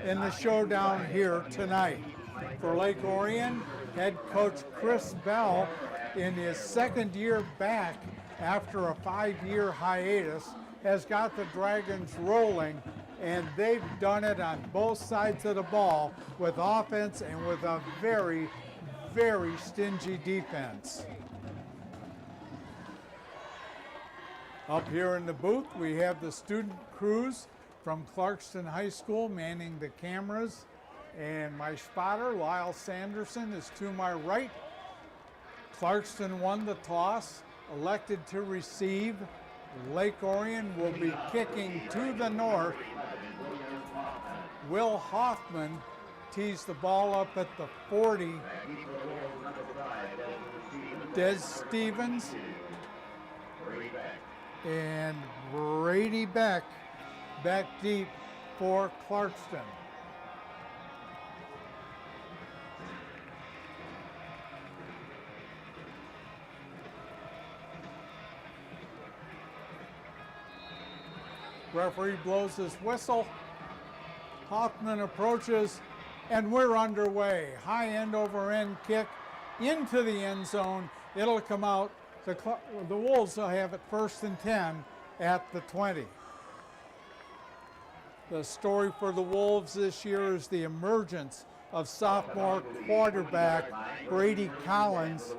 in the showdown here tonight. For Lake Orion, head coach Chris Bell, in his second year back after a 5-year hiatus, has got the Dragons rolling, and they've done it on both sides of the ball with offense and with a very, very stingy defense. Up here in the booth, we have the student crews from Clarkston High School manning the cameras, and my spotter, Lyle Sanderson, is to my right. Clarkston won the toss, elected to receive. Lake Orion will be kicking to the north. Will Hoffman tees the ball up at the 40. Des Stevens and Brady Beck back deep for Clarkston. Referee blows his whistle. Hoffman approaches, and we're underway. High end over end kick into the end zone. It'll come out. The Wolves will have it 1st and 10 at the 20. The story for the Wolves this year is the emergence of sophomore quarterback Brady Collins.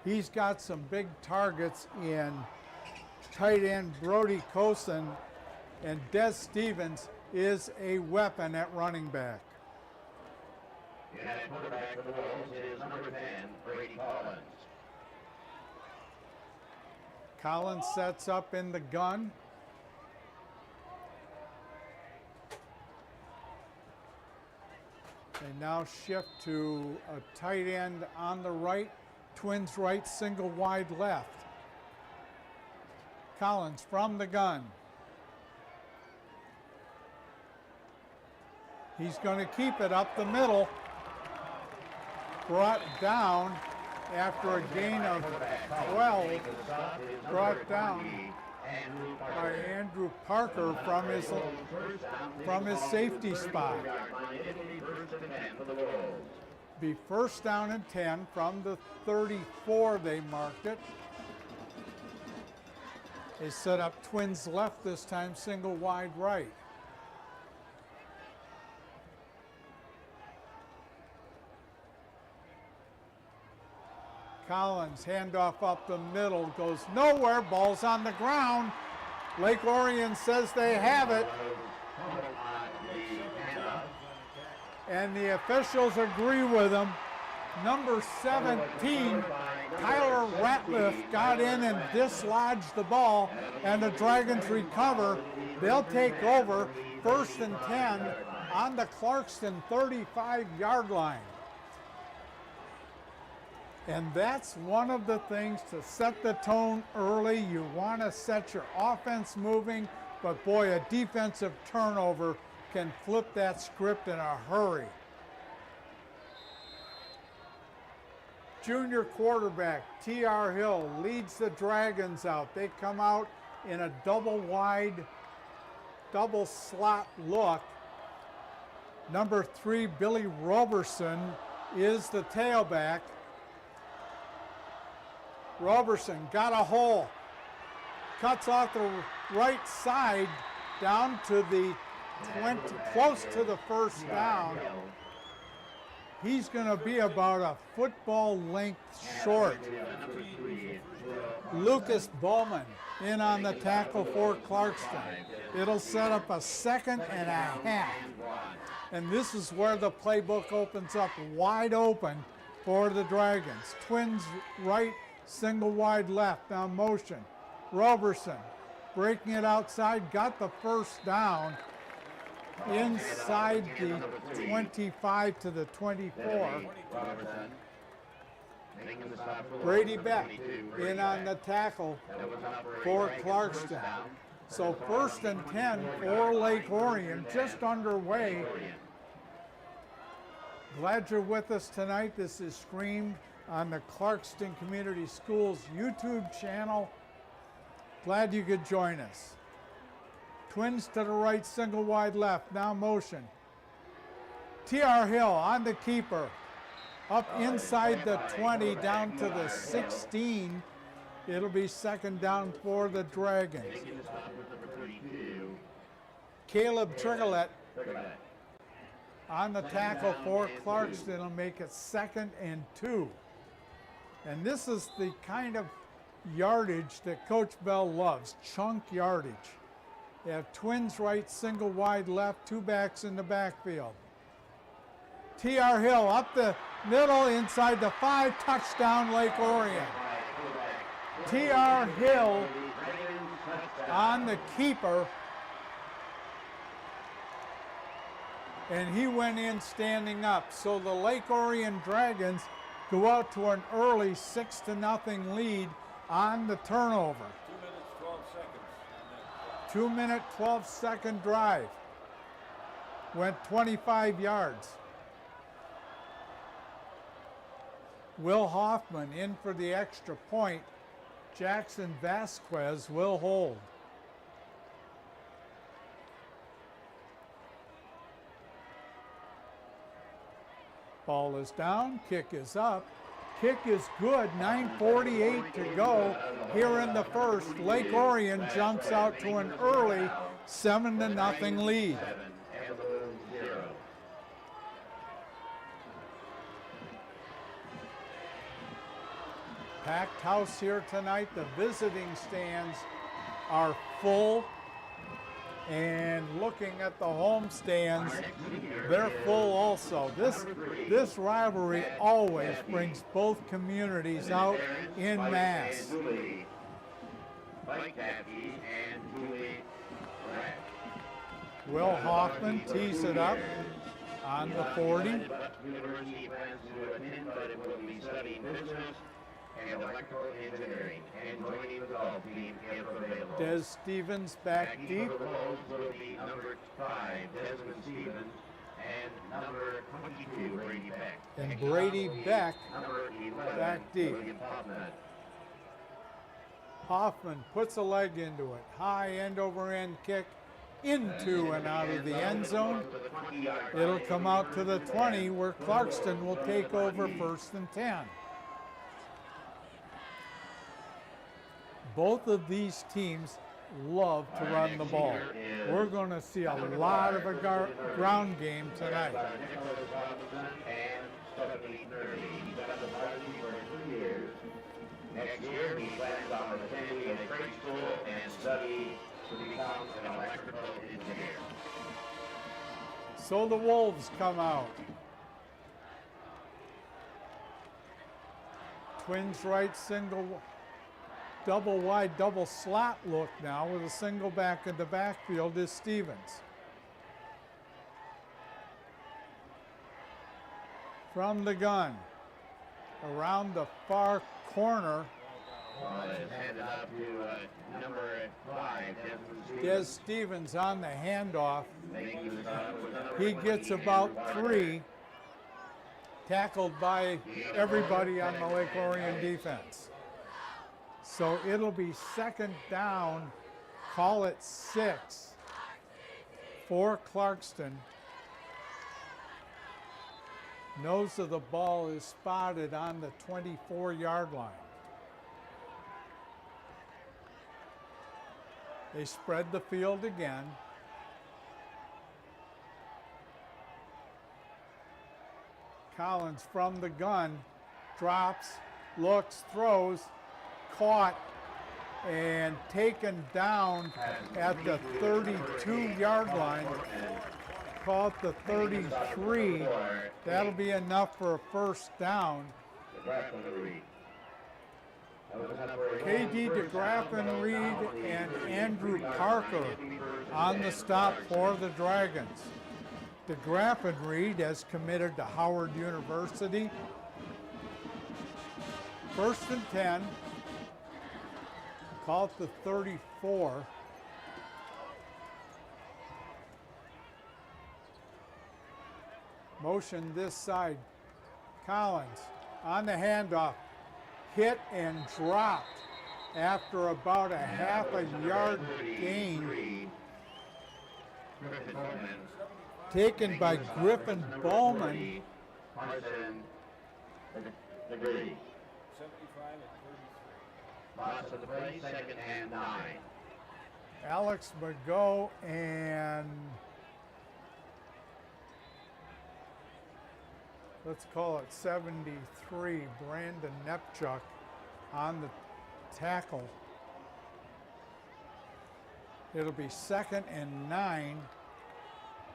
He's got some big targets in tight end Brody Cosin, and Des Stevens is a weapon at running back. The quarterback for the Wolves is number 10, Brady Collins. Collins sets up in the gun. They now shift to a tight end on the right, twins right, single wide left. Collins from the gun. He's going to keep it up the middle. Brought down after a gain of 12. Brought down by Andrew Parker from his safety spot. Be 1st down and 10 from the 34, they marked it. They set up twins left this time, single wide right. Collins, handoff up the middle, goes nowhere, ball's on the ground. Lake Orion says they have it. And the officials agree with him. Number 17, Tyler Ratliff, got in and dislodged the ball, and the Dragons recover. They'll take over 1st and 10 on the Clarkston 35-yard line. And that's one of the things to set the tone early. You want to set your offense moving, but boy, a defensive turnover can flip that script in a hurry. Junior quarterback T.R. Hill leads the Dragons out. They come out in a double wide, double slot look. Number 3, Billy Roberson, is the tailback. Roberson got a hole, cuts off the right side down to the 20, close to the 1st down. He's going to be about a football length short. Lucas Bowman in on the tackle for Clarkston. It'll set up a 2nd and a half. And this is where the playbook opens up wide open for the Dragons. Twins right, single wide left, now motion. Roberson breaking it outside, got the 1st down inside the 25 to the 24. Brady Beck in on the tackle for Clarkston. So 1st and 10 for Lake Orion, just underway. Glad you're with us tonight. This is streamed on the Clarkston Community Schools YouTube channel. Glad you could join us. Twins to the right, single wide left, now motion. T.R. Hill on the keeper. Up inside the 20, down to the 16. It'll be second down for the Dragons. Caleb Trigolette on the tackle for Clarkston will make it 2nd and 2. And this is the kind of yardage that Coach Bell loves, chunk yardage. You have twins right, single wide left, 2 backs in the backfield. T.R. Hill up the middle inside the 5, touchdown Lake Orion. T.R. Hill on the keeper, and he went in standing up. So the Lake Orion Dragons go out to an early 6-0 lead on the turnover. 2 minute, 12-second drive. Went 25 yards. Will Hoffman in for the extra point. Jackson Vasquez will hold. Ball is down, kick is up. Kick is good, 9:48 to go here in the first. Lake Orion jumps out to an early 7-0 lead. Packed house here tonight. The visiting stands are full. And looking at the home stands, they're full also. This rivalry always brings both communities out in mass. Will Hoffman tees it up on the 40. And electrical engineering, and joining the golf team if available. Des Stevens back deep. Will be number 5, Desmond Stevens, and number 22, Brady Beck. And Brady Beck number 11, back deep. William Hoffman. Hoffman puts a leg into it. High end over end kick into and out of the end zone. It'll come out to the 20 where Clarkston will take over 1st and 10. Both of these teams love to run the ball. We're going to see a lot of a ground game tonight. Next year, he plans on attending a trade school and study to become an electrical engineer. So the Wolves come out. Twins right, single, double wide, double slot look now with a single back in the backfield is Stevens. From the gun, around the far corner. Handed out to number 5, Des Stevens on the handoff. He gets about 3, tackled by everybody on the Lake Orion defense. So it'll be 2nd down, call it 6 for Clarkston. Nose of the ball is spotted on the 24-yard line. They spread the field again. Collins from the gun, drops, looks, throws, caught, and taken down at the 32-yard line. Caught the 33. That'll be enough for a 1st down. K.D. DeGraffenried and Andrew Parker on the stop for the Dragons. DeGraffenried has committed to Howard University. 1st and 10. Call it the 34. Motion this side. Collins on the handoff. Hit and dropped after about a half a yard gain. taken by Griffin Bowman. Carson, the Grady. 75 and 33. Lots of the play, second and 9. Alex McGo and let's call it 73, Brandon Nepchuk on the tackle. It'll be second and 9.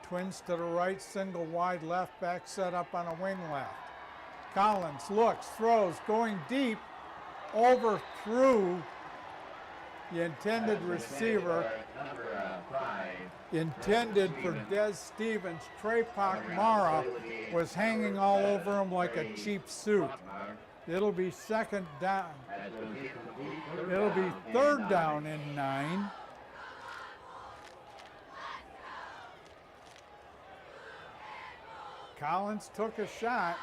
Twins to the right, single wide left, back set up on a wing left. Collins looks, throws, going deep, overthrew the intended receiver, intended for Des Stevens. Trey Mara was hanging all over him like a cheap suit. It'll be second down. It'll be third down and 9. Collins took a shot.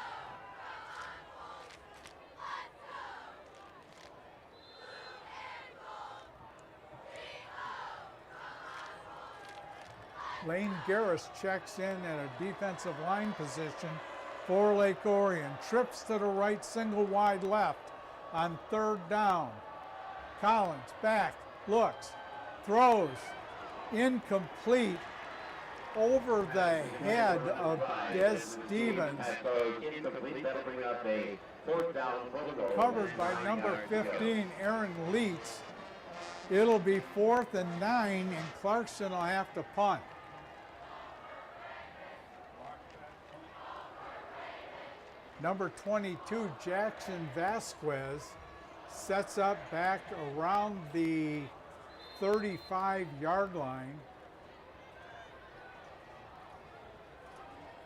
Lane Garris checks in at a defensive line position for Lake Orion. Trips to the right, single wide left on third down. Collins back, looks, throws, incomplete, over the head of Des Stevens. Covered by number 15, Aaron Leitz. It'll be 4th and 9, and Clarkston will have to punt. Number 22, Jackson Vasquez, sets up back around the 35-yard line.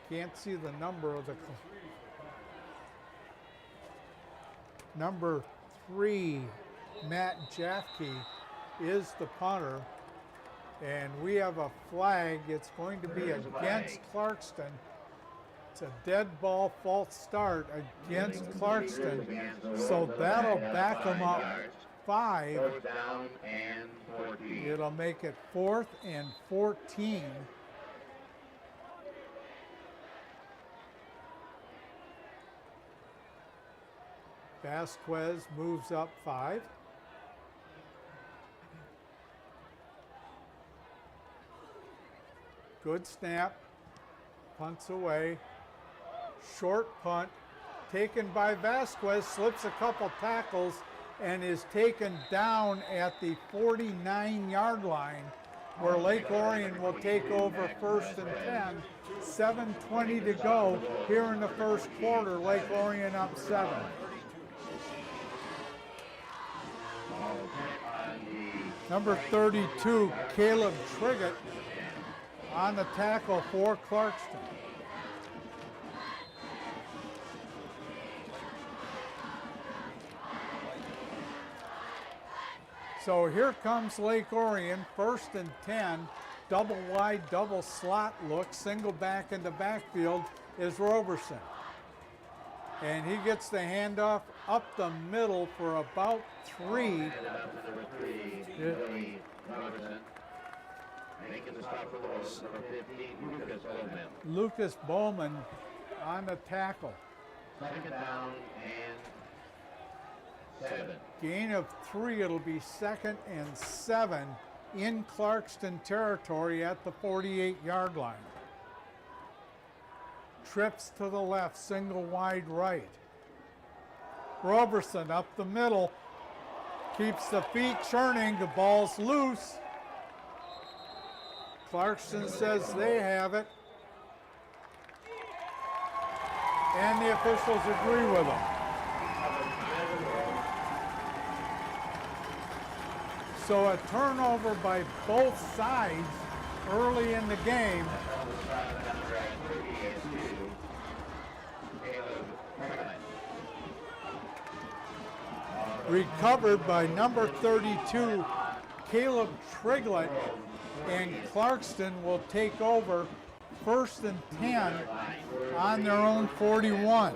Can't see the number of the number 3, Matt Jaffke, is the punter, and we have a flag. It's going to be against Clarkston. It's a dead ball, false start against Clarkston, so that'll back them up 5. Fourth down and 14. It'll make it 4th and 14. Vasquez moves up 5. Good snap. Punts away. Short punt. Taken by Vasquez. Slips a couple tackles and is taken down at the 49-yard line, where Lake Orion will take over 1st and 10. 7:20 to go here in the first quarter. Lake Orion up 7. Number 32, Caleb Triggett, on the tackle for Clarkston. So here comes Lake Orion, 1st and 10, double wide, double slot look, single back in the backfield is Roberson. And he gets the handoff up the middle for about 3. Lucas Bowman on the tackle. Second down and 7. Gain of 3, it'll be 2nd and 7 in Clarkston territory at the 48-yard line. Trips to the left, single wide right. Roberson up the middle, keeps the feet churning, the ball's loose. Clarkston says they have it, and the officials agree with them. So a turnover by both sides early in the game. Recovered by number 32, Caleb Triglett, and Clarkston will take over 1st and 10 on their own 41.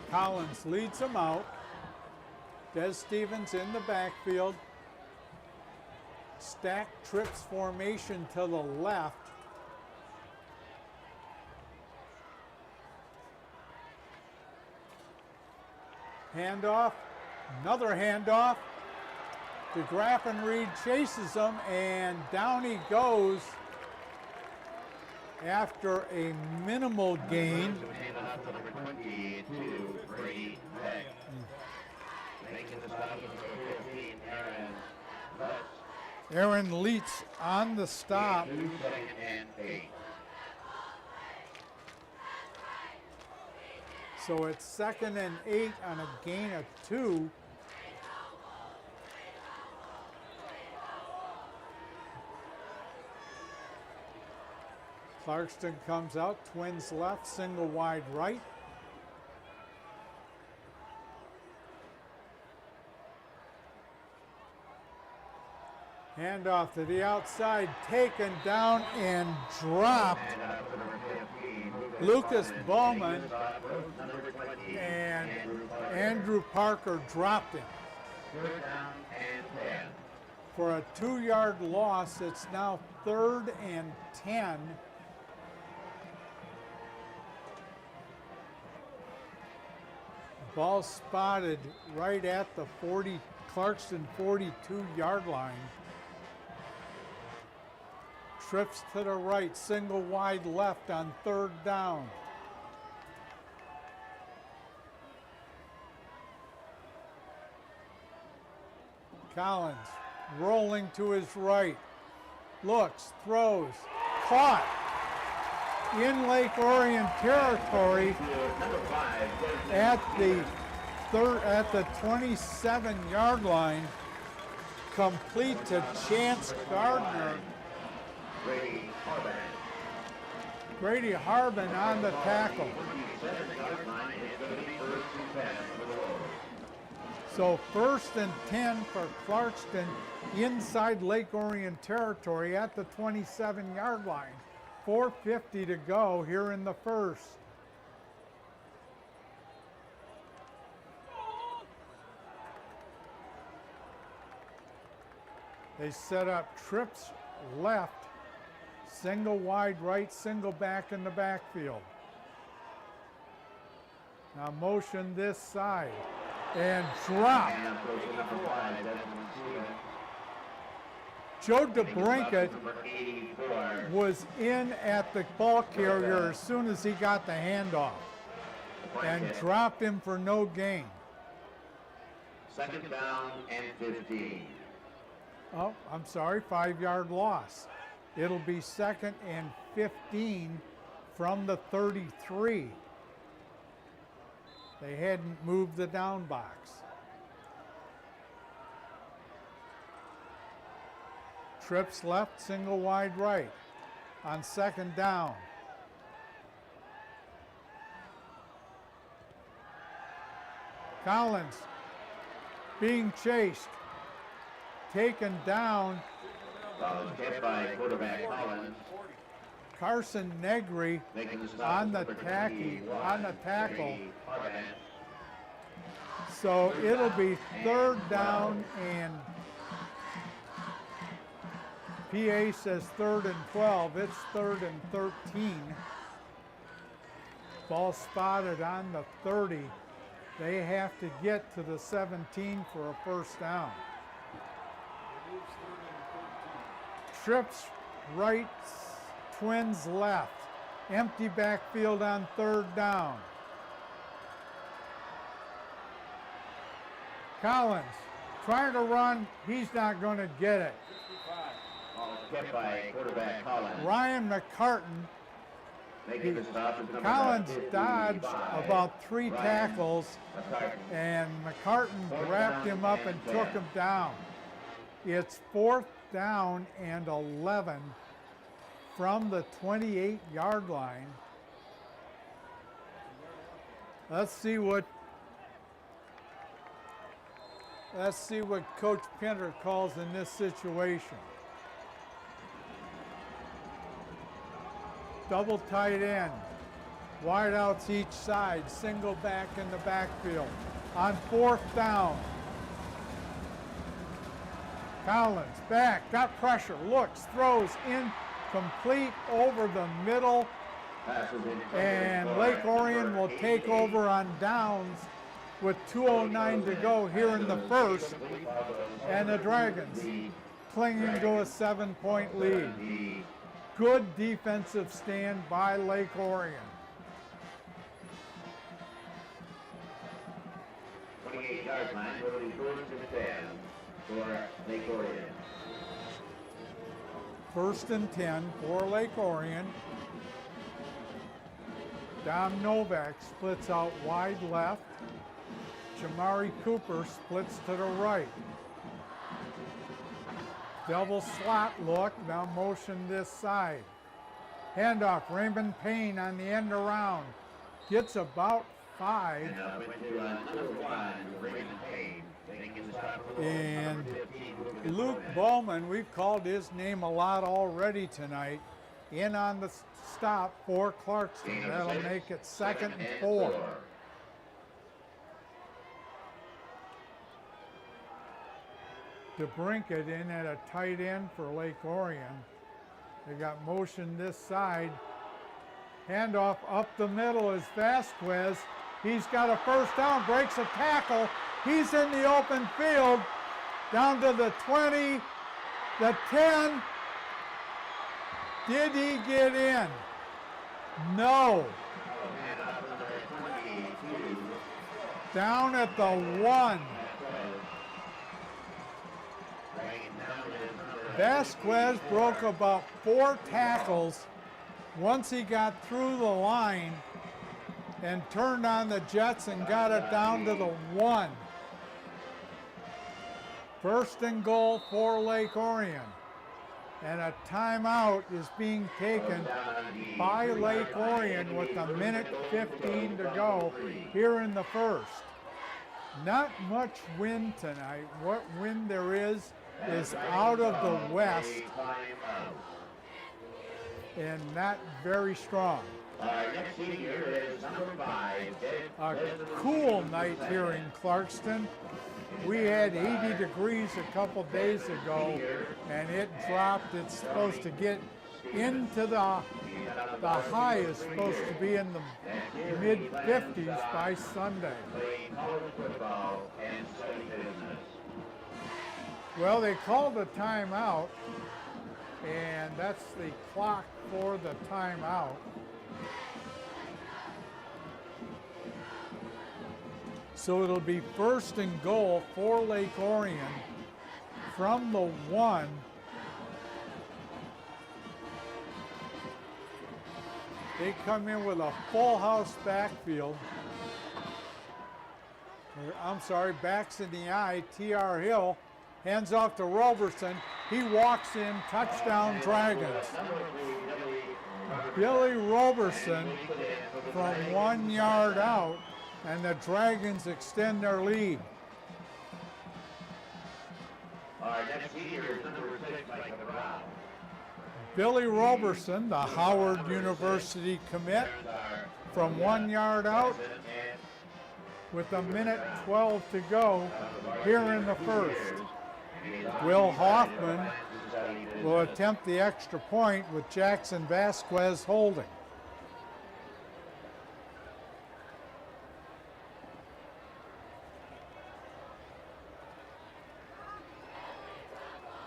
Collins leads them out. Des Stevens in the backfield. stack trips formation to the left. Handoff, another handoff. DeGraffenried chases him, and down he goes after a minimal gain. Aaron Leitz on the stop. So it's 2nd and 8 on a gain of 2. Clarkston comes out, twins left, single wide right. Handoff to the outside, taken down and dropped. Lucas Bowman and Andrew Parker dropped him. For a 2-yard loss, it's now 3rd and 10. Ball spotted right at the Clarkston 42-yard line. Trips to the right, single wide left on 3rd down. Collins rolling to his right, looks, throws, caught in Lake Orion territory at the 27-yard line, complete to Chance Gardner. Grady Harbin on the tackle. So 1st and 10 for Clarkston inside Lake Orion territory at the 27-yard line. 4:50 to go here in the first. They set up trips left, single wide right, single back in the backfield. Now motion this side and drop. Joe DeBrinket was in at the ball carrier as soon as he got the handoff and dropped him for no gain. 2nd down and 15. Oh, I'm sorry, 5-yard loss. It'll be 2nd and 15 from the 33. They hadn't moved the down box. Trips left, single wide right on 2nd down. Collins being chased, taken down. Kept by quarterback Collins. Carson Negri on the tackle. So it'll be 3rd down, and PA says 3rd and 12. It's 3rd and 13. Ball spotted on the 30. They have to get to the 17 for a 1st down. Trips right, twins left. Empty backfield on 3rd down. Collins trying to run. He's not going to get it. Kept by quarterback Collins. Ryan McCartan. Collins dodged about 3 tackles, and McCartan wrapped him up and took him down. It's 4th down and 11 from the 28-yard line. Let's see what Coach Pinter calls in this situation. Double tight end, wide outs each side, single back in the backfield. On 4th down, Collins back, got pressure, looks, throws in, complete over the middle, and Lake Orion will take over on downs with 2:09 to go here in the first, and the Dragons clinging to a 7-point lead. Good defensive stand by Lake Orion. 28-yard line, will be first and 10 for Lake Orion. First and 10 for Lake Orion. Dom Novak splits out wide left. Jamari Cooper splits to the right. Double slot look, now motion this side. Handoff, Raymond Payne on the end around. Gets about 5. And Luke Bowman, we've called his name a lot already tonight, in on the stop for Clarkston. That'll make it 2nd and 4. DeBrinket in at a tight end for Lake Orion. They got motion this side. Handoff up the middle is Vasquez. He's got a first down, breaks a tackle. He's in the open field, down to the 20, the 10. Did he get in? No. Down at the 1. Vasquez broke about 4 tackles once he got through the line and turned on the Jets and got it down to the 1. First and goal for Lake Orion. And a timeout is being taken by Lake Orion with 1:15 to go here in the first. Not much wind tonight. What wind there is out of the west and not very strong. A cool night here in Clarkston. We had 80 degrees a couple days ago, and it dropped. It's supposed to get into the high is supposed to be in the mid-50s by Sunday. Well, they called a timeout, and that's the clock for the timeout. So it'll be first and goal for Lake Orion from the 1. They come in with a full house backfield. I'm sorry, backs in the eye. T.R. Hill hands off to Roberson. He walks in, touchdown Dragons. Billy Roberson from 1 yard out, and the Dragons extend their lead. Billy Roberson, the Howard University commit, from 1 yard out with 1:12 to go here in the first. Will Hoffman will attempt the extra point with Jackson Vasquez holding.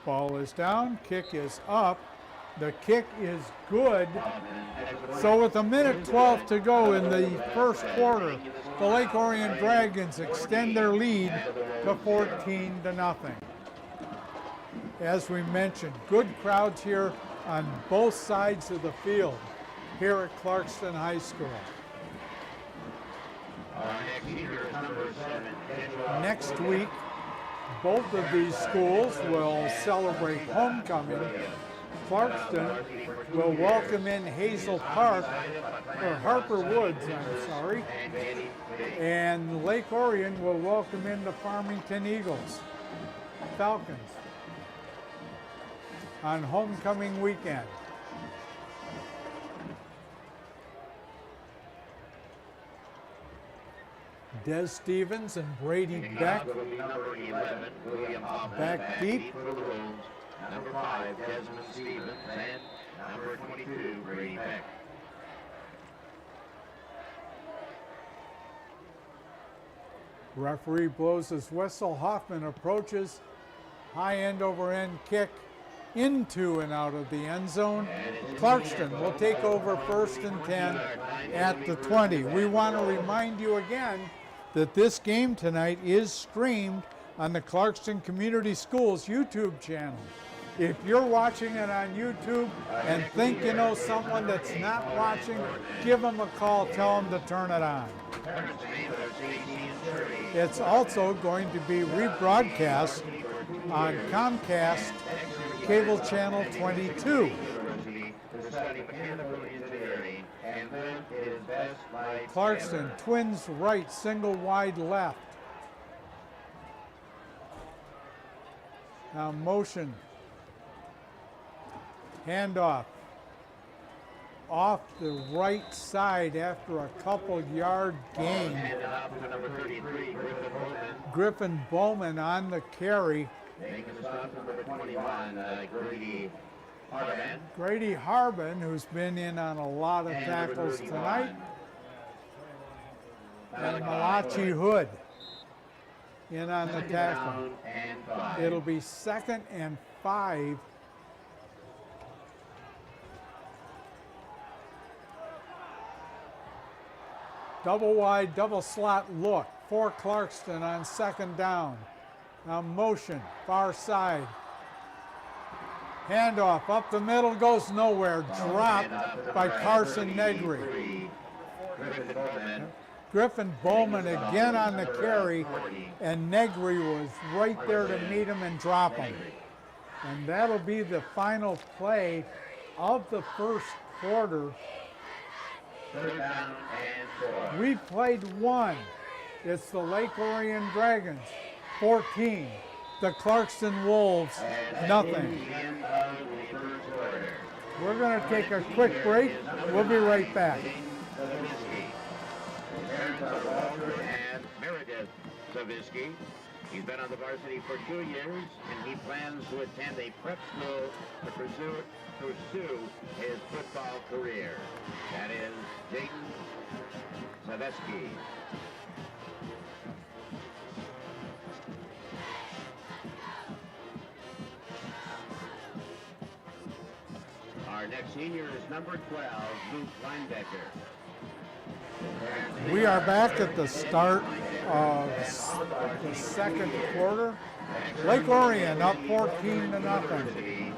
Ball is down, kick is up. The kick is good. So with 1:12 to go in the first quarter, the Lake Orion Dragons extend their lead to 14-0. As we mentioned, good crowds here on both sides of the field here at Clarkston High School. Next week, both of these schools will celebrate homecoming. Clarkston will welcome in Hazel Park, or Harper Woods, I'm sorry, and Lake Orion will welcome in the Farmington Eagles, Falcons, on homecoming weekend. Des Stevens and Brady Beck. Number 11, William Hoffman. Back deep. For the Wolves. Number 5, Desmond Stevens. And number 22, Brady Beck. Referee blows his whistle. Hoffman approaches. High end over end kick into and out of the end zone. Clarkston will take over 1st and 10 at the 20. We want to remind you again that this game tonight is streamed on the Clarkston Community Schools YouTube channel. If you're watching it on YouTube and think you know someone that's not watching, give them a call, tell them to turn it on. It's also going to be rebroadcast on Comcast Cable Channel 22. Clarkston, twins right, single wide left. Now motion. Handoff. Off the right side after a couple yard gain. Griffin Bowman on the carry. Grady Harbin, who's been in on a lot of tackles tonight. And Malachi Hood in on the tackle. It'll be 2nd and 5. Double wide, double slot look for Clarkston on 2nd down. Now motion, far side. Handoff up the middle, goes nowhere. Dropped by Carson Negri. Griffin Bowman again on the carry, and Negri was right there to meet him and drop him. And that'll be the final play of the 1st quarter. We played 1. It's the Lake Orion Dragons, 14. The Clarkston Wolves, nothing. We're going to take a quick break. We'll be right back. And Meredith Savisky. He's been on the varsity for 2 years, and he plans to attend a prep school to pursue his football career. That is Dayton Savisky. Our next senior is number 12, Luke Linebecker. We are back at the start of the 2nd quarter. Lake Orion up 14-0.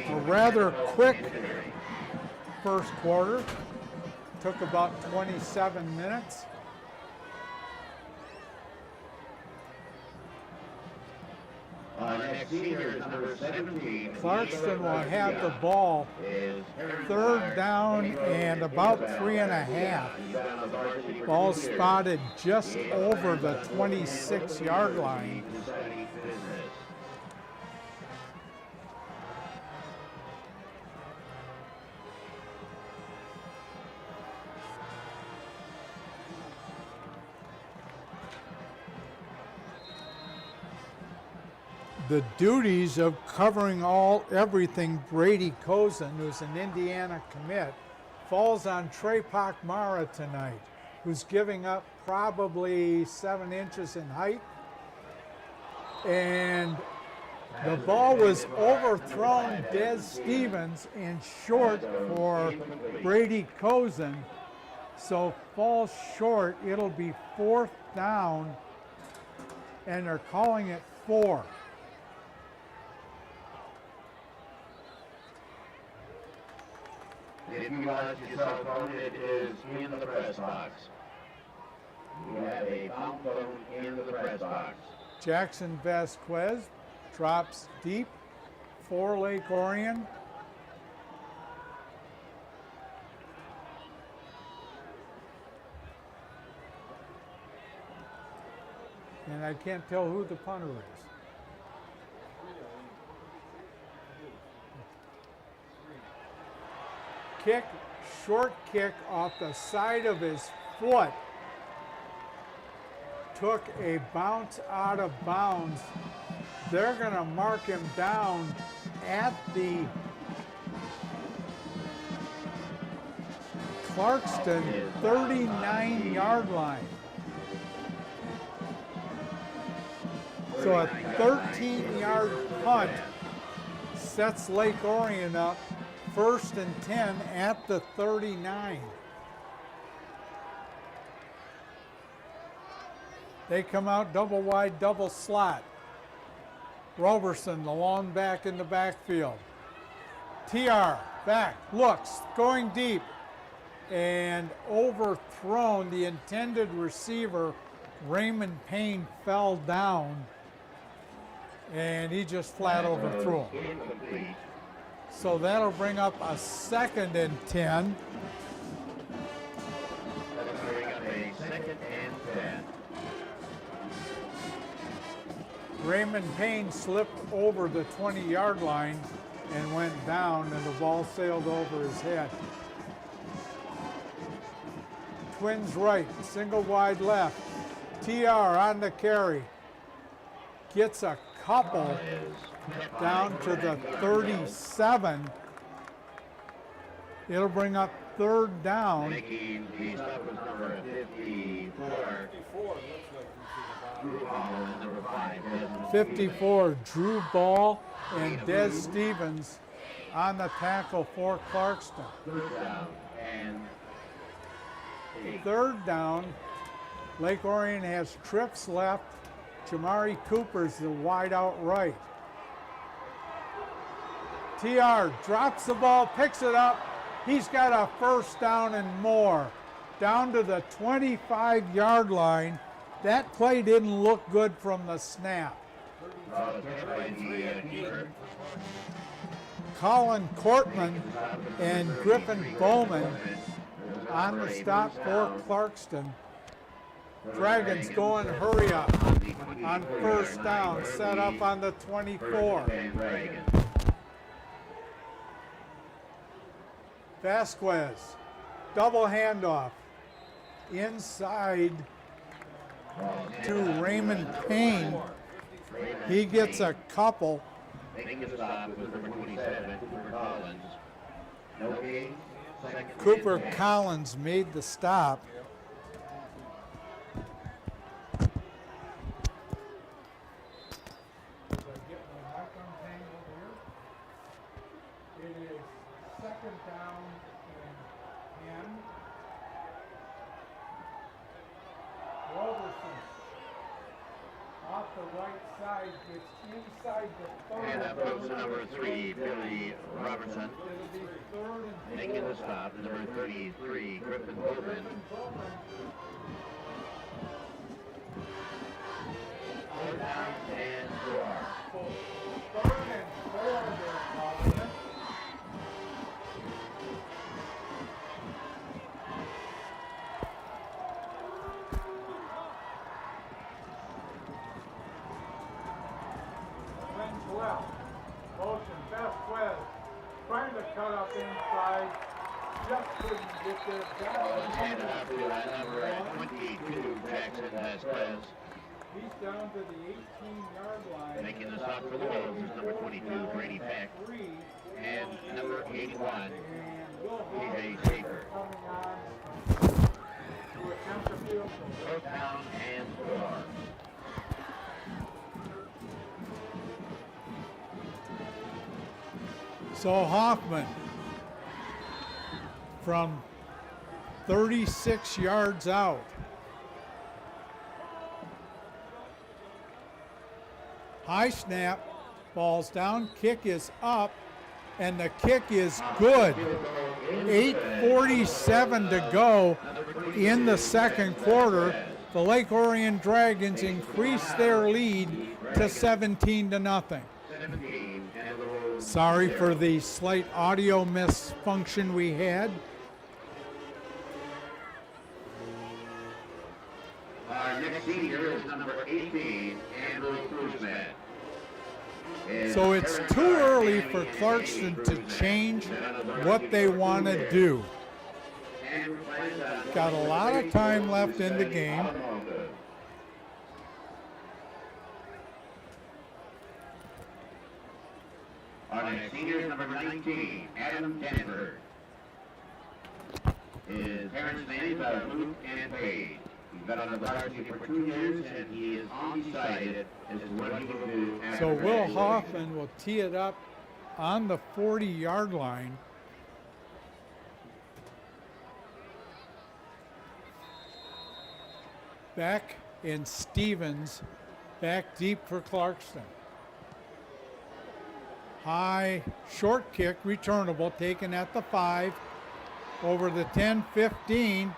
A rather quick 1st quarter. Took about 27 minutes. Next senior is number 17. Clarkston will have the ball 3rd down and about 3.5. Ball spotted just over the 26-yard line. The duties of covering everything Brady Kozin, who's an Indiana commit, falls on Trey Pakmara tonight, who's giving up probably 7 inches in height. And the ball was overthrown Des Stevens and short for Brady Kozin. So falls short, it'll be 4th down, and they're calling it 4. If you watch your cell phone, it is in the press box. You have a found phone in the press box. Jackson Vasquez drops deep for Lake Orion. And I can't tell who the punter is. Kick, short kick off the side of his foot. took a bounce out of bounds. They're going to mark him down at the Clarkston 39-yard line. So a 13-yard punt sets Lake Orion up 1st and 10 at the 39. They come out double wide, double slot. Roberson, the long back in the backfield. TR, back, looks, going deep, and overthrown. The intended receiver, Raymond Payne, fell down, and he just flat overthrew him. So that'll bring up a 2nd and 10. That'll bring up a 2nd and 10. Raymond Payne slipped over the 20-yard line and went down, and the ball sailed over his head. Twins right, single wide left. TR on the carry. Gets a couple down to the 37. It'll bring up 3rd down. Making the stop was number 54. 54 looks like we should have Number 5. 54, Drew Ball and Des Stevens on the tackle for Clarkston. 3rd down and 3rd down, Lake Orion has trips left. Jamari Cooper's the wide out right. TR drops the ball, picks it up. He's got a 1st down and more. Down to the 25-yard line. That play didn't look good from the snap. Colin Cortman and Griffin Bowman on the stop for Clarkston. Dragons going hurry up on 1st down, set up on the 24. Vasquez, double handoff, inside to Raymond Payne. He gets a couple. Making the stop was number 27, Cooper Collins. No gain. Cooper Collins made the stop. It is 2nd down and 10. Roberson off the right side, gets inside the 30. And that puts number 3, Billy Robertson. It'll be 3rd and Making the stop, number 33, Griffin Bowman. 4th down and 4. 3rd and 4 they're calling it. Twins left. Motion, Vasquez trying to cut up inside. Just couldn't get there. Ball is handed off to number 22, Jackson Vasquez. He's down to the 18-yard line. Making the stop for the Wolves is number 22, Brady Peck. And number 81, PJ Shaker. Coming on to attempt the field goal. 4th down and 4. So Hoffman from 36 yards out. High snap, ball's down, kick is up, and the kick is good. 8:47 to go in the 2nd quarter. The Lake Orion Dragons increase their lead to 17-0. Sorry for the slight audio misfunction we had. Our next senior is number 18, Andrew Cruzman. So it's too early for Clarkston to change what they want to do. Got a lot of time left in the game. Our next senior is number 19, Adam Denver. His parents' names are Luke and Paige. He's been on the varsity for 2 years, and he is undecided as to what he will do after So Will graduation. Hoffman will tee it up on the 40-yard line. Back in Stevens, back deep for Clarkston. High, short kick, returnable, taken at the 5, over the 10-15,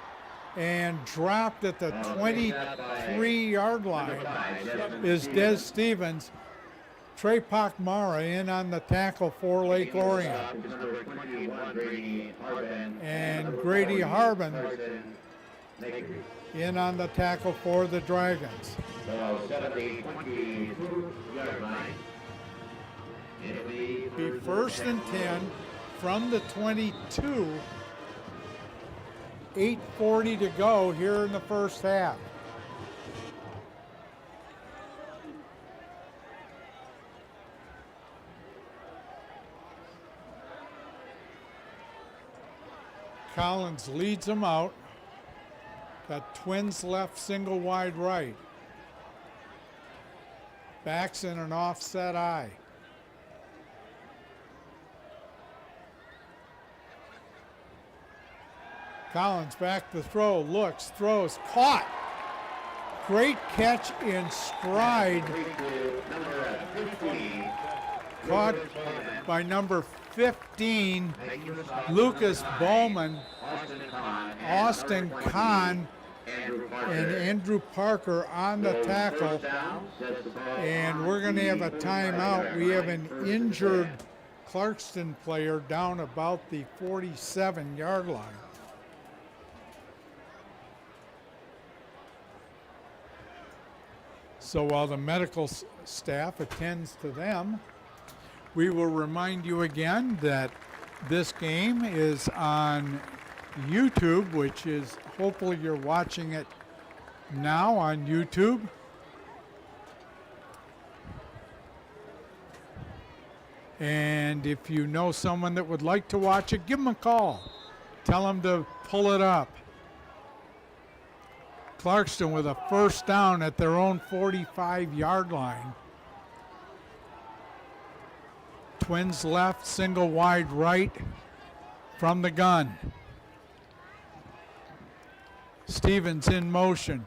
and dropped at the 23-yard line is Des Stevens. Trey Pakmara in on the tackle for Lake Orion. And Grady Harbin in on the tackle for the Dragons. So 22-yard line. It'll Be first and 10 from the 22. 8:40 to go here in the first half. Collins leads them out. Got twins left, single wide right. Backs in an offset eye. Collins back to throw, looks, throws, caught. Great catch in stride. Caught by number 15, Lucas Bowman, Austin Kahn, and Andrew Parker on the tackle. And we're going to have a timeout. We have an injured Clarkston player down about the 47-yard line. So while the medical staff attends to them, we will remind you again that this game is on YouTube, which is, hopefully you're watching it now on YouTube. And if you know someone that would like to watch it, give them a call. Tell them to pull it up. Clarkston with a first down at their own 45-yard line. Twins left, single wide right from the gun. Stevens in motion.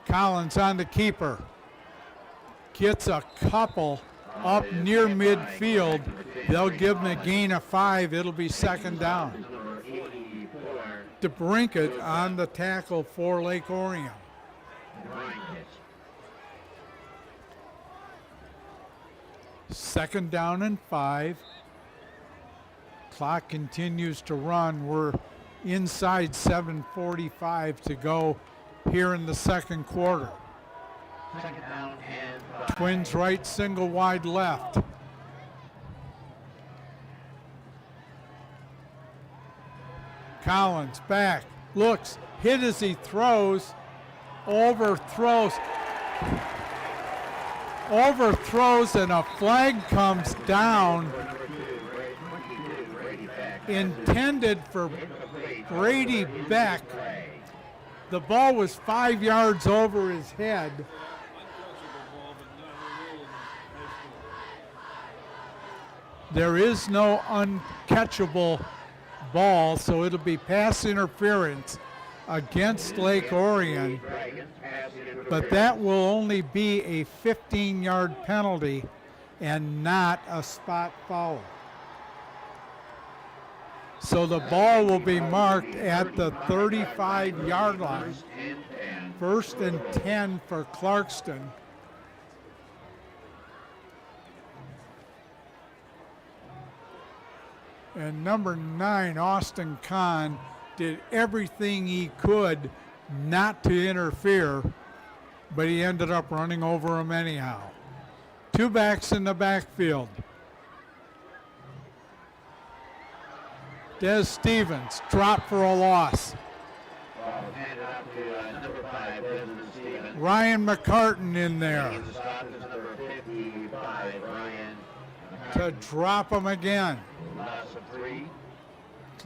Collins on the keeper. Gets a couple up near midfield. They'll give him a gain of 5. It'll be second down. DeBrinket on the tackle for Lake Orion. Second down and 5. Clock continues to run. We're inside 7:45 to go here in the second quarter. Second down and 5. Twins right, single wide left. Collins back, looks, hit as he throws, overthrows, and a flag comes down, intended for Brady Beck. The ball was 5 yards over his head. There is no uncatchable ball, so it'll be pass interference against Lake Orion, but that will only be a 15-yard penalty and not a spot foul. So the ball will be marked at the 35-yard line. First and 10 for Clarkston. And number 9, Austin Kahn, did everything he could not to interfere, but he ended up running over him anyhow. Two backs in the backfield. Des Stevens, drop for a loss. Ryan McCartan in there. to drop them again. Loss of 3.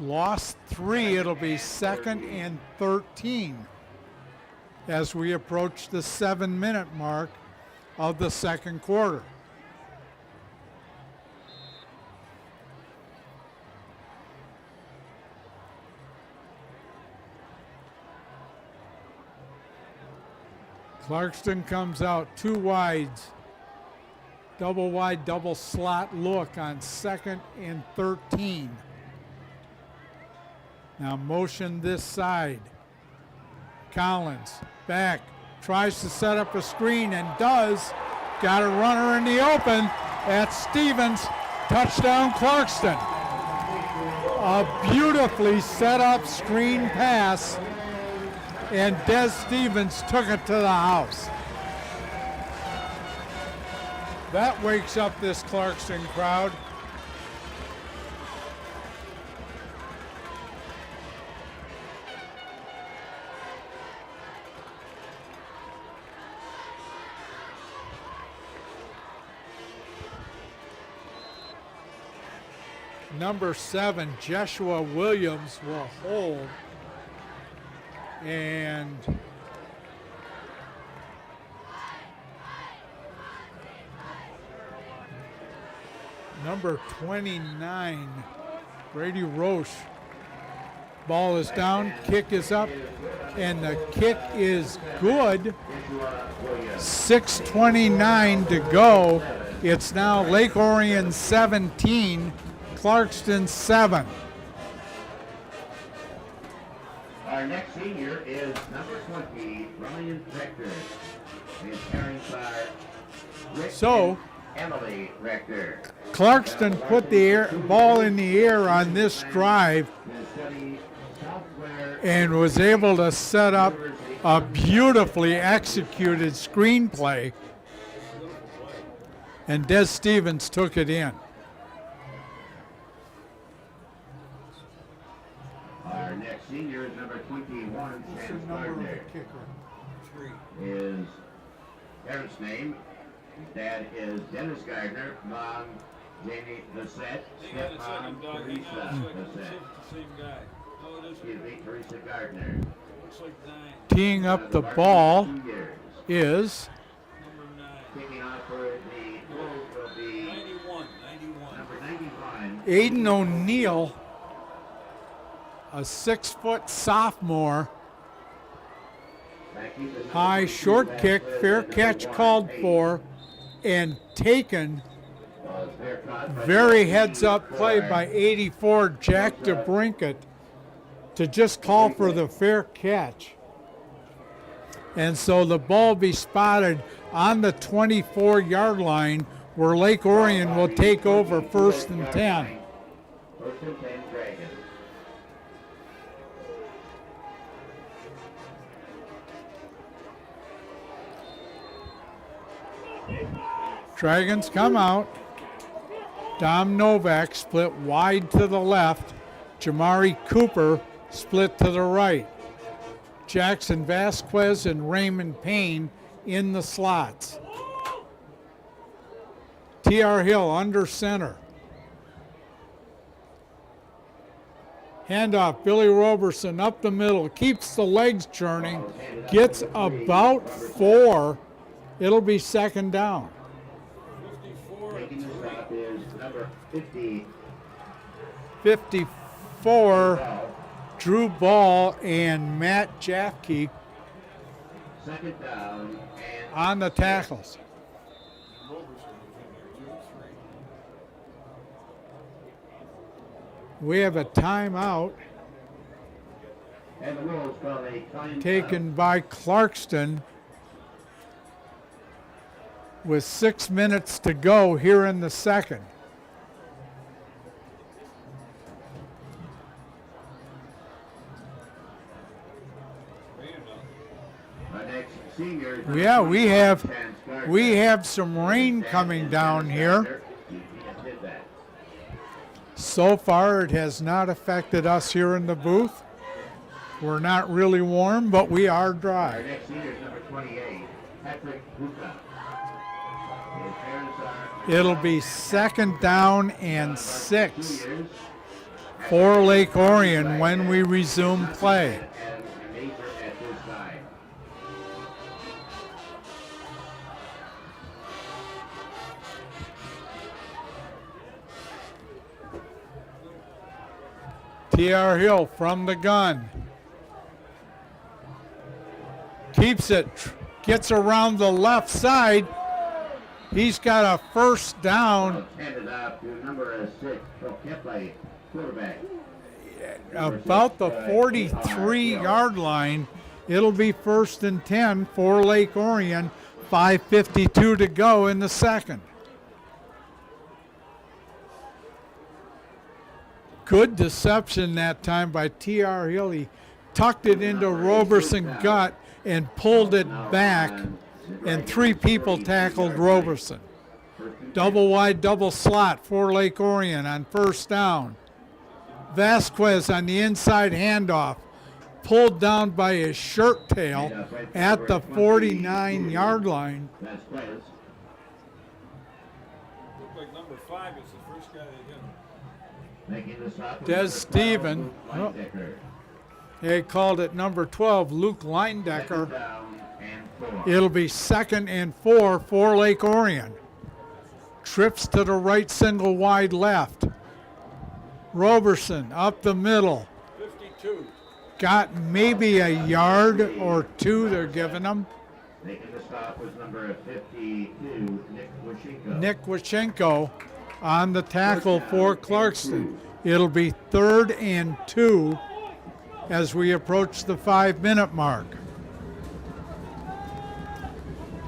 Lost 3. It'll be 2nd and 13 as we approach the 7-minute mark of the second quarter. Clarkston comes out 2 wides. Double wide, double slot look on 2nd and 13. Now motion this side. Collins back, tries to set up a screen and does. Got a runner in the open. That's Stevens. Touchdown Clarkston. A beautifully set up screen pass, and Des Stevens took it to the house. That wakes up this Clarkston crowd. Number 7, Joshua Williams, will hold. And number 29, Brady Roche. Ball is down, kick is up, and the kick is good. 6:29 to go. It's now Lake Orion 17, Clarkston 7. Our next senior is number 20, Ryan Rector. His parents are Rick So, and Emily Rector. Clarkston put the ball in the air on this drive and was able to set up a beautifully executed screenplay, and Des Stevens took it in. Our next senior is number 21, Sam Gardner. His parents' name, his dad is Dennis Gardner, mom Jamie Bassett, stepmom Teresa Bassett. Excuse me, Teresa Gardner. Teeing up the ball 2 years. is Kicking off for the Wolves will be 91. number 91. Aiden O'Neill, a 6-foot sophomore. High short kick, fair catch called for, and taken. Very heads up play by 84 Jack DeBrinket to just call for the fair catch. And so the ball be spotted on the 24-yard line, where Lake Orion will take over 1st and 10. First and 10 Dragons. Dragons come out. Dom Novak split wide to the left. Jamari Cooper split to the right. Jackson Vasquez and Raymond Payne in the slots. T.R. Hill under center. Handoff, Billy Roberson up the middle, keeps the legs churning, gets about 4. It'll be 2nd down. Taking the stop is number 50. 54, Drew Ball and Matt Jafke 2nd down and on the tackles. We have a timeout and the Wolves call a time taken by Clarkston with 6 minutes to go here in the second. Our next senior is Yeah, number we 21, have Chance Gardner. we have some rain coming down here. He just did that. So far, it has not affected us here in the booth. We're not really warm, but we are Our dry. next senior is number 28, Patrick Buka. It'll be second down and 6 for Lake Orion when we resume play. T.R. Hill from the gun. Keeps it, gets around the left side. He's got a first down. Handed off to number 6, Kepley, quarterback. About the 43-yard line. It'll be first and 10 for Lake Orion. 5:52 to go in the second. Good deception that time by T.R. Hill. He tucked it into Roberson's gut and pulled it back, and 3 people tackled Roberson. Double wide, double slot for Lake Orion on first down. Vasquez on the inside handoff, pulled down by his shirt tail at the 49-yard line. Looked like number 5 is the first guy they hit. Des Stevens. Oh, they called it number 12, Luke Leindecker. It'll be second and 4 for Lake Orion. Trips to the right, single wide left. Roberson up the middle. 52. Got maybe a yard or 2 they're giving him. Making the stop was number 52, Nick Wachenko on the tackle for Clarkston. It'll be 3rd and 2 as we approach the 5-minute mark.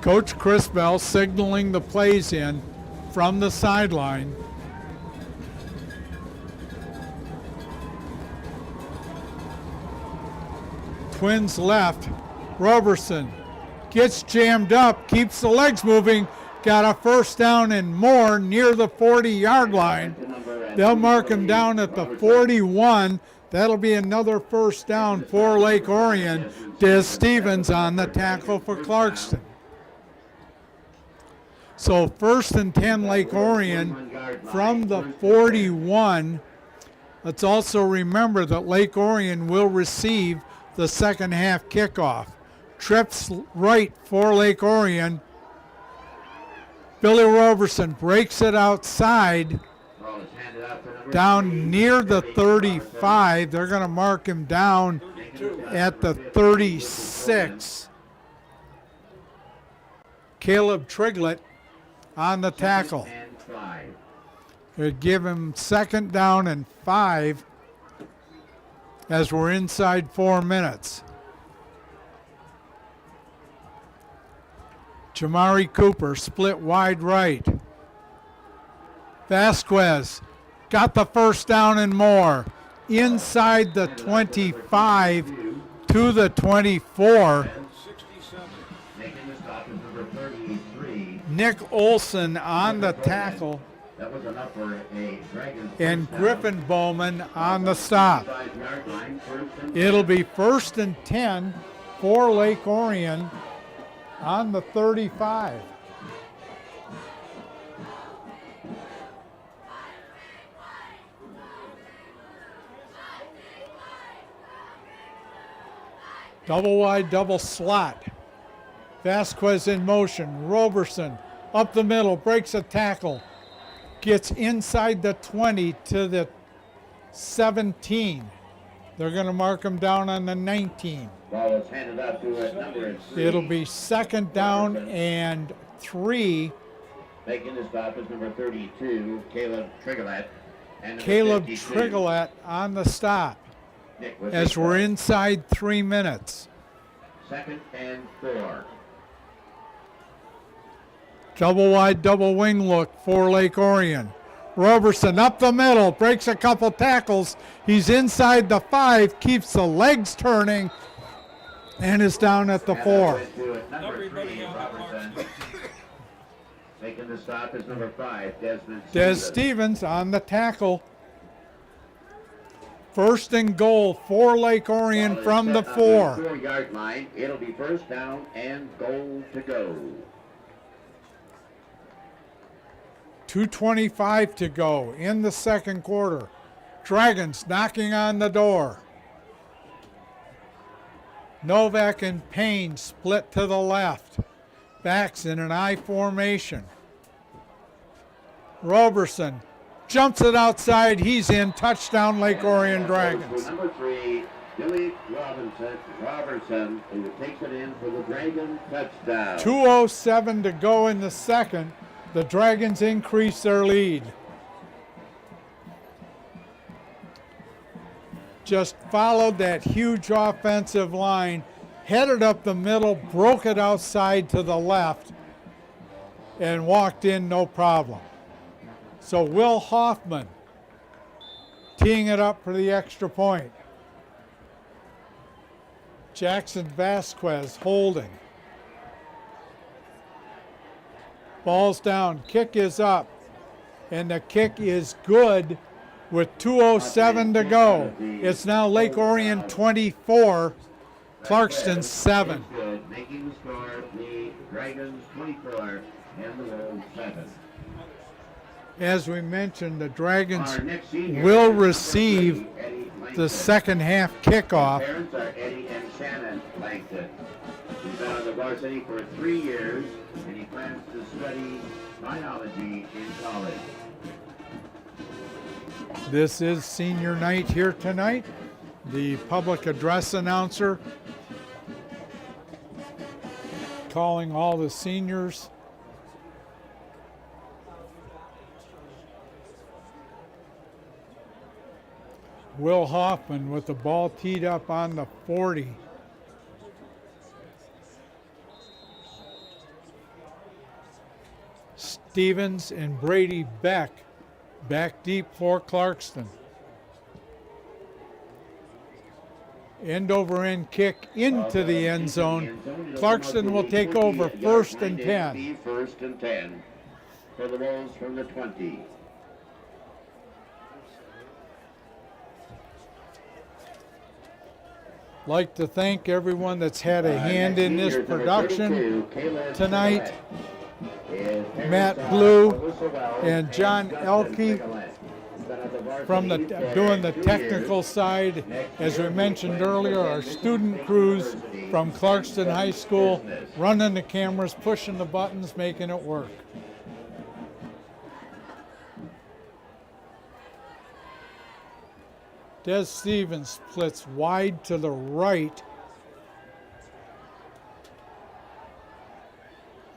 Coach Chris Bell signaling the plays in from the sideline. Twins left. Roberson gets jammed up, keeps the legs moving, got a first down and more near the 40-yard line. They'll mark him down at the 41. That'll be another first down for Lake Orion. Des Stevens on the tackle for Clarkston. So first and 10 Lake Orion from the 41. Let's also remember that Lake Orion will receive the second half kickoff. Trips right for Lake Orion. Billy Roberson breaks it outside down near the 35. They're going to mark him down at the 36. Caleb Triglett on the tackle. They give him second down and 5 as we're inside 4 minutes. Jamari Cooper split wide right. Vasquez got the first down and more. Inside the 25 to the 24. 67. Making the stop is number 33. Nick Olson on the tackle. That was enough for a Dragons. And Griffin Bowman on the stop. 5-yard line, first and It'll be first and 10 for Lake Orion on the 35. Double wide, double slot. Vasquez in motion. Roberson up the middle, breaks a tackle. Gets inside the 20 to the 17. They're going to mark him down on the 19. ball is handed out to number 3. It'll be second down and 3. Making the stop is number 32, Caleb Trigolat. And number Caleb 52, Trigolat on the stop Nick with as the we're stop. inside 3 minutes. Second and 4. Double wide, double wing look for Lake Orion. Roberson up the middle, breaks a couple tackles. He's inside the 5, keeps the legs turning, and is down at the 4. Number Everybody 3, on that Robertson. marks. Making the stop is number 5, Desmond Des Stevens. Stevens on the tackle. First and goal for Lake Orion Ball is from the set on 4. 4-yard line. It'll be first down and goal to go. 2:25 to go in the second quarter. Dragons knocking on the door. Novak and Payne split to the left. Backs in an I formation. Roberson jumps it outside. He's in. Touchdown, Lake Orion Dragons. Number 3, Billy Robertson, who takes it in for the Dragon touchdown. 2:07 to go in the second. The Dragons increase their lead. Just followed that huge offensive line, headed up the middle, broke it outside to the left, and walked in no problem. So Will Hoffman teeing it up for the extra point. Jackson Vasquez holding. Ball's down, kick is up, and the kick is good with 2:07 to go. It's now Lake Orion 24, Clarkston 7. Making the score, the Dragons 24 and the Wolves 7. As we mentioned, the Dragons will receive the second half kickoff. Parents are Eddie and Shannon Langton. He's been on the varsity for 3 years, and he plans to study biology in college. This is senior night here tonight. The public address announcer calling all the seniors. Will Hoffman with the ball teed up on the 40. Stevens and Brady Beck back deep for Clarkston. End over end kick into the end zone. Clarkston will take over 1st and 10. 1st and 10 for the Wolves from the 20. Like to thank everyone that's had a hand in this production tonight. Matt Blue and John Elke from doing the technical side. As we mentioned earlier, our student crews from Clarkston High School running the cameras, pushing the buttons, making it work. Des Stevens splits wide to the right.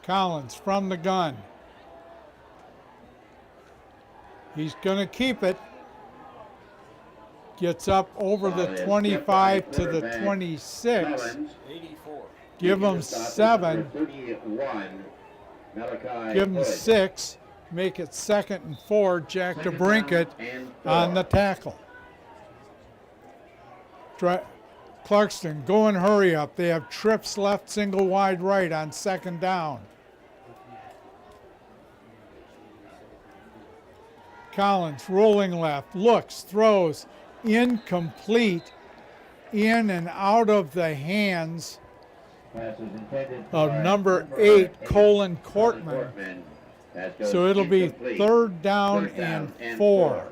Collins from the gun. He's going to keep it. Gets up over the 25 to the 26. Give him 7. Give him 6. Make it 2nd and 4. Jack DeBrinket on the tackle. Clarkston, go and hurry up. They have trips left, single wide right on 2nd down. Collins rolling left, looks, throws, incomplete, in and out of the hands of number 8, Colin Cortman. So it'll be 3rd down and 4.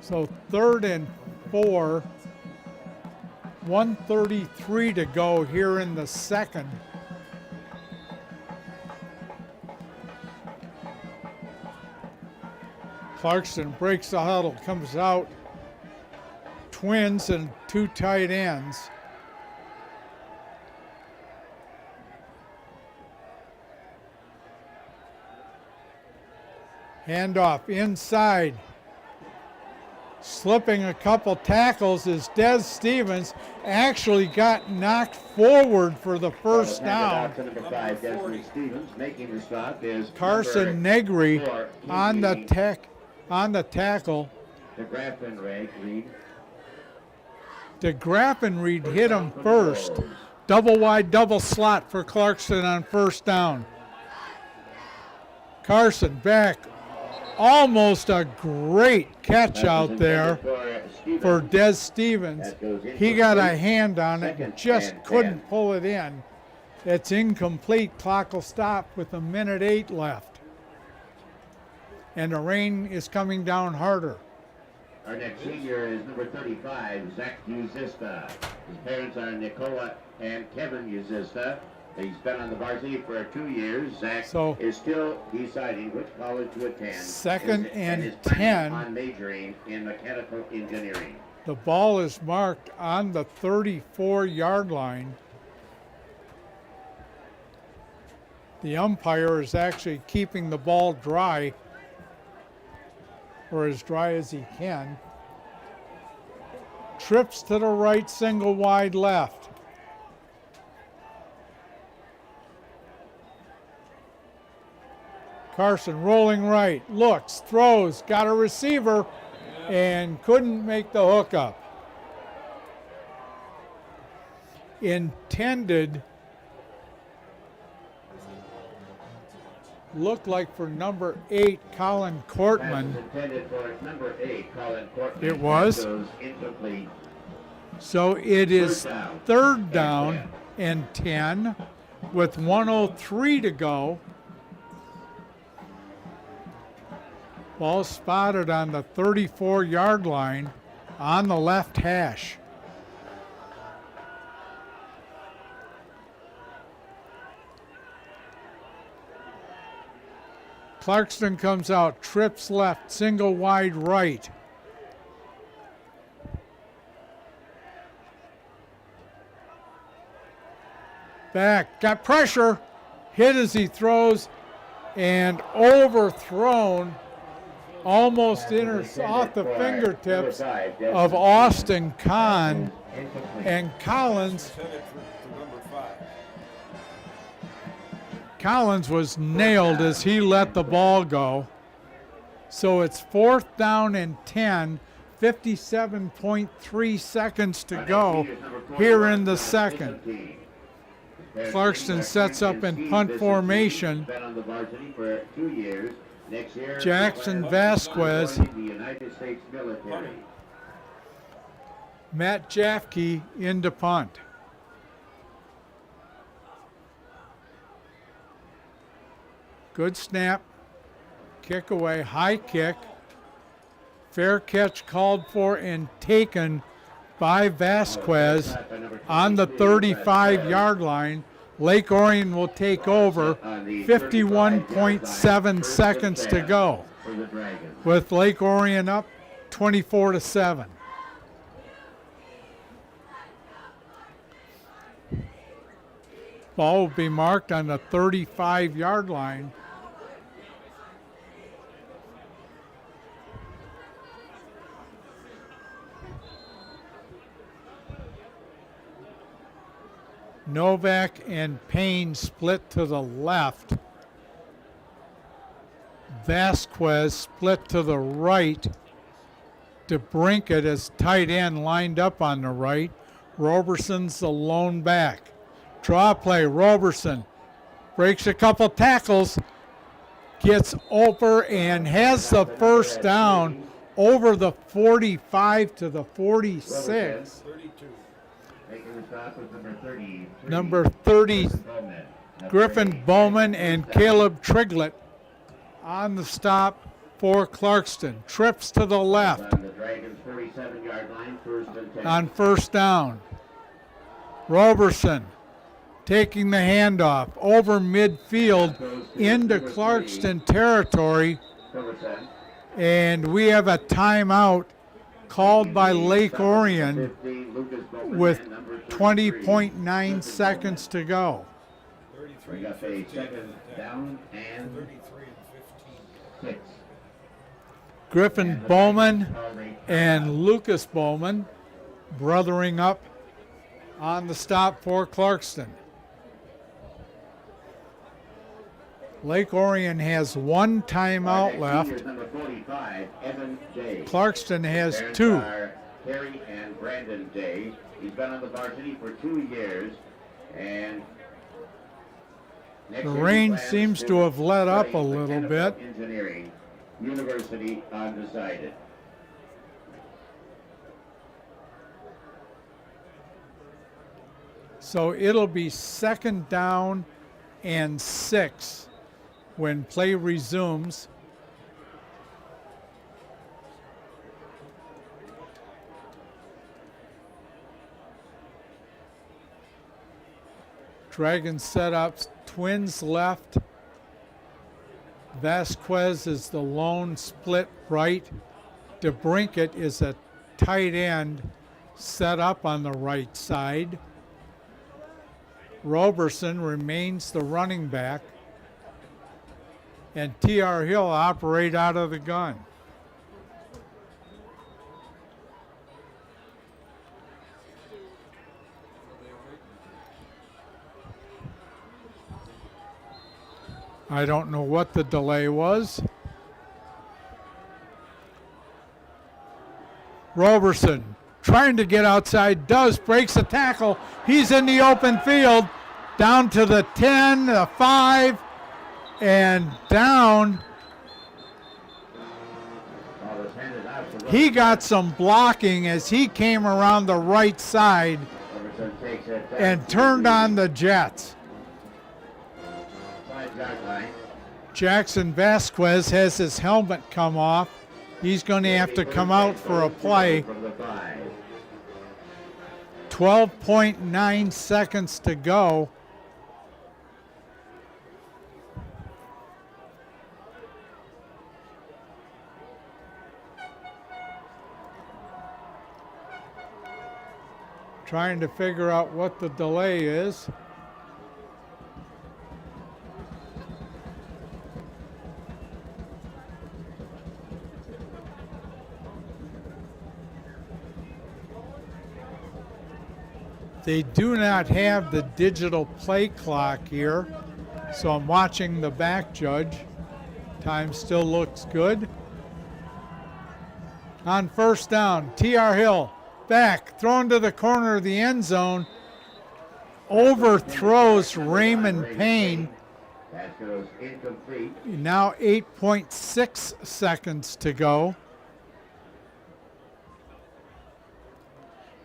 So 3rd and 4, 1:33 to go here in the second. Clarkston breaks the huddle, comes out, twins and 2 tight ends. Handoff inside. Slipping a couple tackles as Des Stevens actually got knocked forward for the 1st down. Carson Negri on the tackle. DeGraffenreid hit him first. Double wide, double slot for Clarkston on 1st down. Carson back Almost a great catch out there for Des Stevens. He got a hand on it and just couldn't pull it in. It's incomplete. Clock will stop with 1:08 left. And the rain is coming down harder. Our next senior is number 35, Zach Uzista. His parents are Nicola and Kevin Uzista. He's been on the varsity for 2 years. Zach is still deciding which college to attend. Second and is 10. On majoring in mechanical engineering. The ball is marked on the 34-yard line. The umpire is actually keeping the ball dry, or as dry as he can. Trips to the right, single wide left. Carson rolling right, looks, throws, got a receiver, and couldn't make the hook up. Intended, looked like for number 8, Colin Cortman. Intended for number 8, Colin Cortman. It was. Incomplete. So it is third down and 10 with 1:03 to go. Ball spotted on the 34-yard line on the left hash. Clarkston comes out, trips left, single wide right. Back, got pressure, hit as he throws, and overthrown, almost off the fingertips of Austin Kahn, and Collins was nailed as he let the ball go. So it's fourth down and 10, 57.3 seconds to go here in the second. Clarkston sets up in punt formation. Jackson Vasquez, Matt Jafke into punt. Good snap, kick away, high kick. Fair catch called for and taken by Vasquez on the 35-yard line. Lake Orion will take over, 51.7 seconds to go, with Lake Orion up 24-7. Ball will be marked on the 35-yard line. Novak and Payne split to the left. Vasquez split to the right. DeBrinket as tight end lined up on the right. Roberson's the lone back. Draw play, Roberson breaks a couple tackles, gets over and has the first down over the 45 to the 46. Number 30, Griffin Bowman and Caleb Triglett on the stop for Clarkston. Trips to the left on first down. Roberson taking the handoff over midfield into Clarkston territory. And we have a timeout called by Lake Orion with 20.9 seconds to go. 33 and 15. Down and 33 and 15. Griffin Bowman and Lucas Bowman brothering up on the stop for Clarkston. Lake Orion has one timeout left. Clarkston has two. Terry and Brandon Day. He's been on the varsity for 2 years, and the rain seems to have let up a little bit. University undecided. So it'll be 2nd down and 6 when play resumes. Dragons set up, Twins left. Vasquez is the lone split right. DeBrinket is a tight end set up on the right side. Roberson remains the running back. And T.R. Hill operate out of the gun. I don't know what the delay was. Roberson trying to get outside, breaks a tackle. He's in the open field, down to the 10, the 5, and down. He got some blocking as he came around the right side and turned on the Jets. Jackson Vasquez has his helmet come off. He's going to have to come out for a play. 12.9 seconds to go. Trying to figure out what the delay is. They do not have the digital play clock here, so I'm watching the back judge. Time still looks good. On 1st down, T.R. Hill back, thrown to the corner of the end zone, overthrows Raymond Payne. Now 8.6 seconds to go.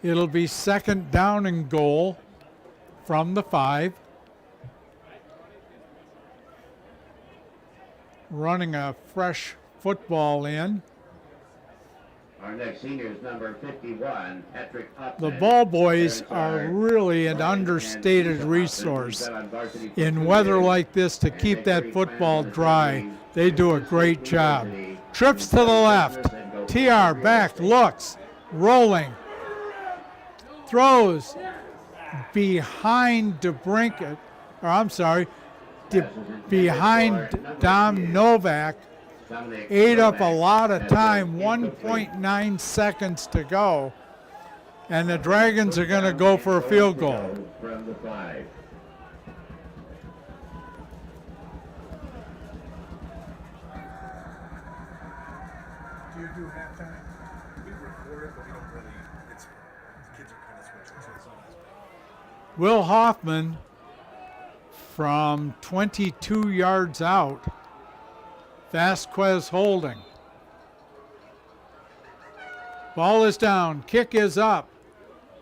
It'll be 2nd down and goal from the 5. Running a fresh football in. Our next senior is number 51, Patrick Upton. The ball boys are really an understated resource. In weather like this, to keep that football dry, they do a great job. Trips to the left. TR back, looks, rolling. Throws behind DeBrinket, or I'm sorry, behind Dom Novak. Ate up a lot of time, 1.9 seconds to go. And the Dragons are going to go for a field goal. From the 5. Do you do halftime? We record it, but we don't really. The kids are kind of switching, so it's not as bad. Will Hoffman from 22 yards out. Vasquez holding. Ball is down. Kick is up.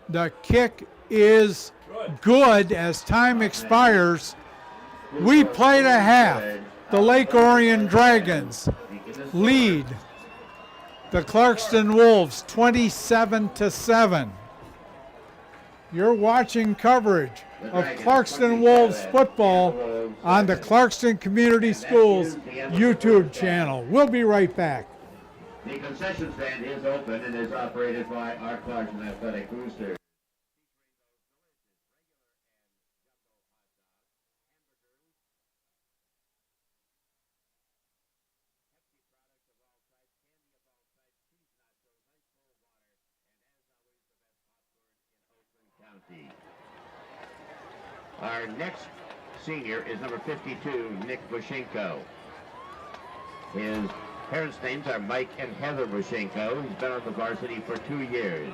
The kick is good as time expires. We played a half. The Lake Orion Dragons lead the Clarkston Wolves 27-7. You're watching coverage of Clarkston Wolves football on the Clarkston Community Schools YouTube channel. We'll be right back. The concession stand is open and is operated by our Clarkston Athletic Boosters. Our next senior is number 52, Nick Bushenko. His parents' names are Mike and Heather Bushenko. He's been on the varsity for 2 years.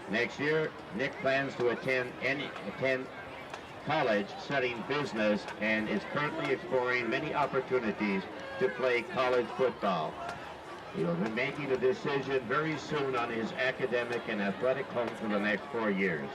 Next year, Nick plans to attend college studying business and is currently exploring many opportunities to play college football. He'll be making a decision very soon on his academic and athletic home for the next 4 years.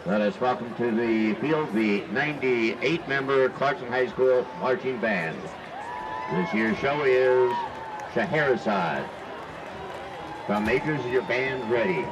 Let us welcome to the field the 98-member Clarkston High School Marching Band. This year's show is Scheherazade. From Majors, is your band ready?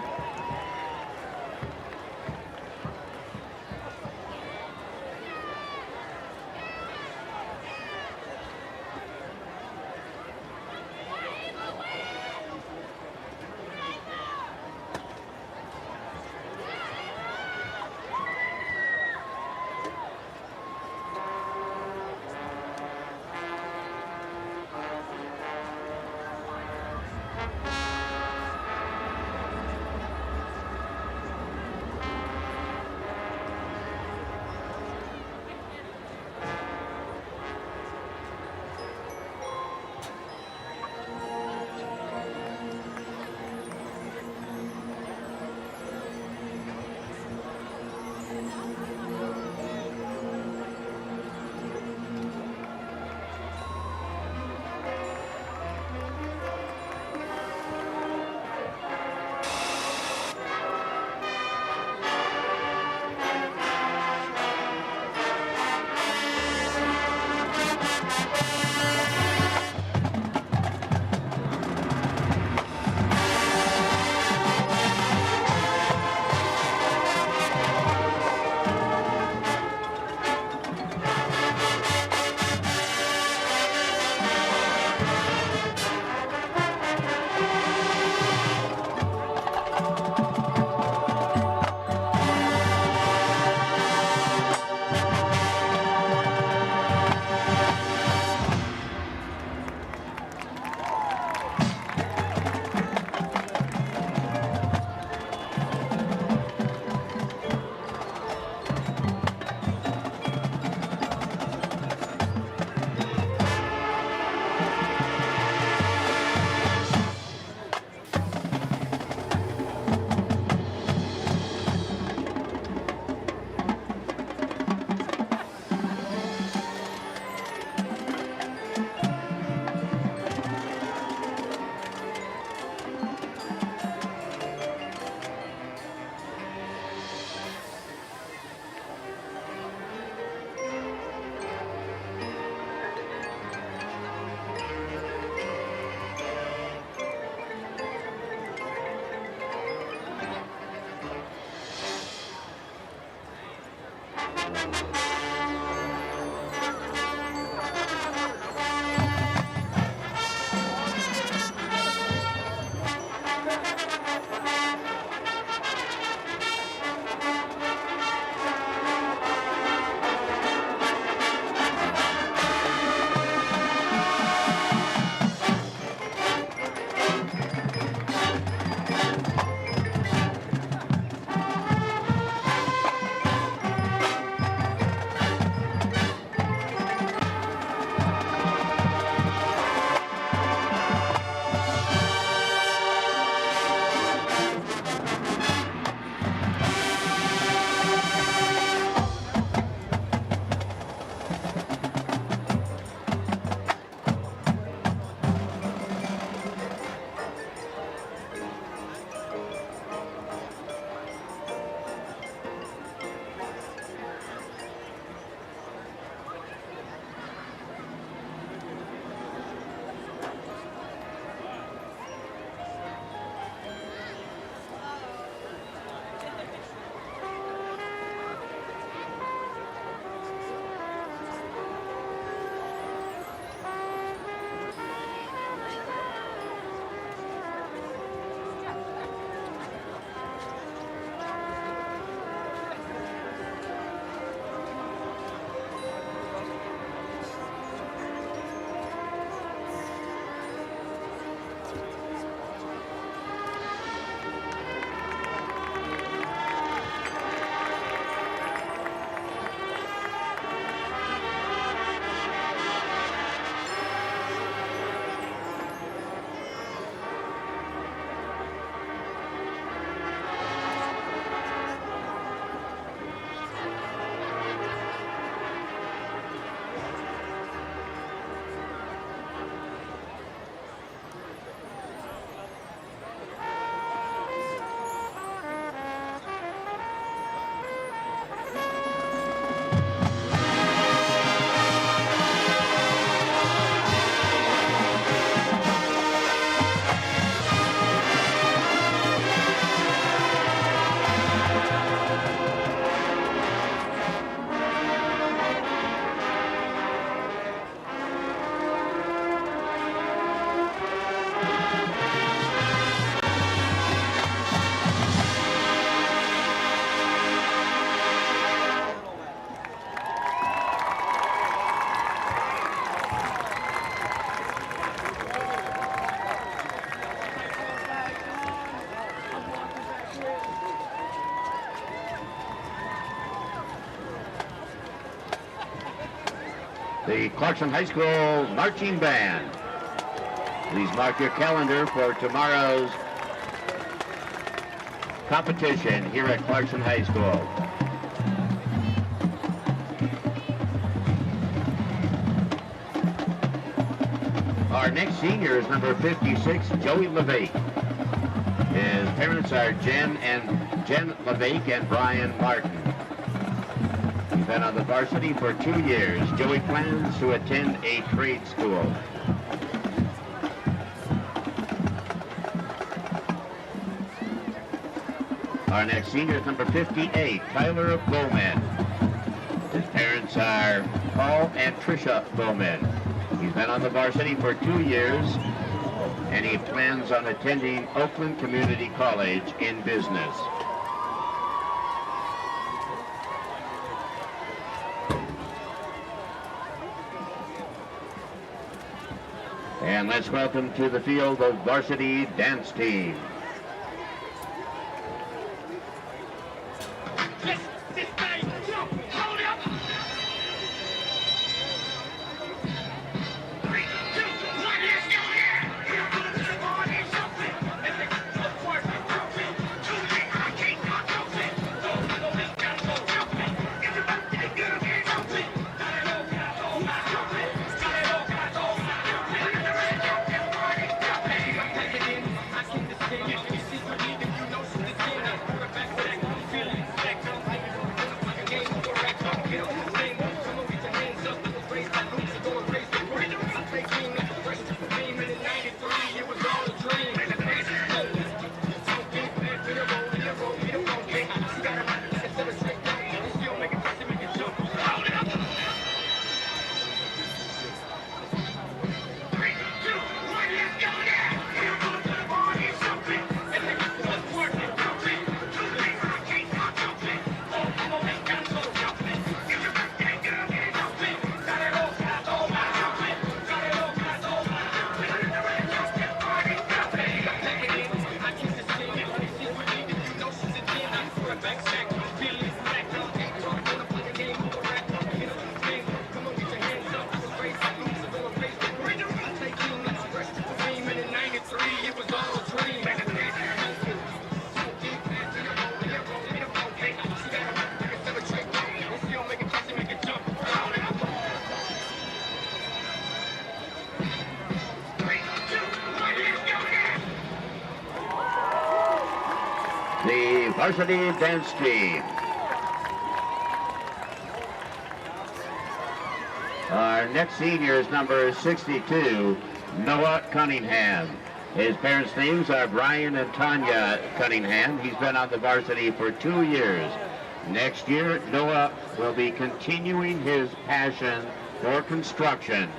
the Clarkston High School Marching Band. Please mark your calendar for tomorrow's competition here at Clarkston High School. Our next senior is number 56, Joey LeVake. His parents are Jen LeVake and Brian Martin. He's been on the varsity for 2 years. Joey plans to attend a trade school. Our next senior is number 58, Tyler Bowman. His parents are Paul and Tricia Bowman. He's been on the varsity for 2 years, and he plans on attending Oakland Community College in business. And let's welcome to the field the varsity dance team. The varsity dance team. Our next senior is number 62, Noah Cunningham. His parents' names are Brian and Tanya Cunningham. He's been on the varsity for 2 years. Next year, Noah will be continuing his passion for construction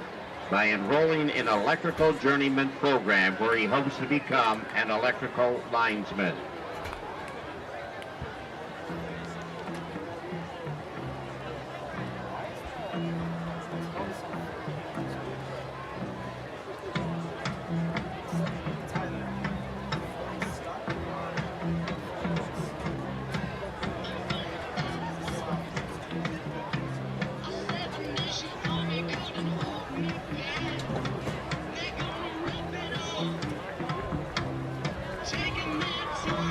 by enrolling in electrical journeyman program where he hopes to become an electrical linesman. Taking me to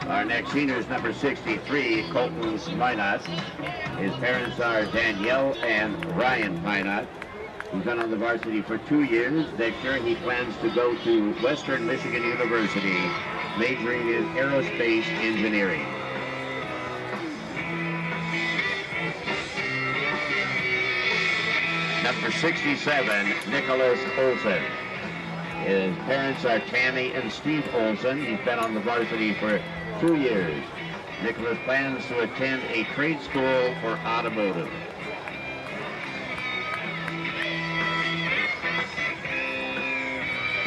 Our next senior is number 63, Colton Minot. His parents are Danielle and Ryan Minot. He's been on the varsity for 2 years. Next year he plans to go to Western Michigan University, majoring in aerospace engineering. Number 67, Nicholas Olson. His parents are Tammy and Steve Olson. He's been on the varsity for 2 years. Nicholas plans to attend a trade school for automotive.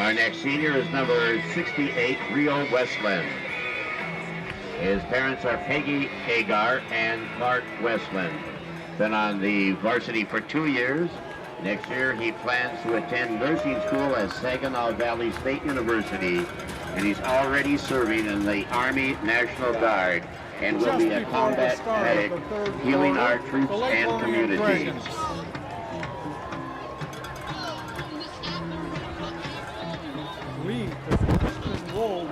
Our next senior is number 68, Rio Westland. His parents are Peggy Hagar and Mark Westland. Been on the varsity for 2 years. Next year he plans to attend nursing school at Saginaw Valley State University, and he's already serving in the Army National Guard and will be a combat medic, healing our troops and communities.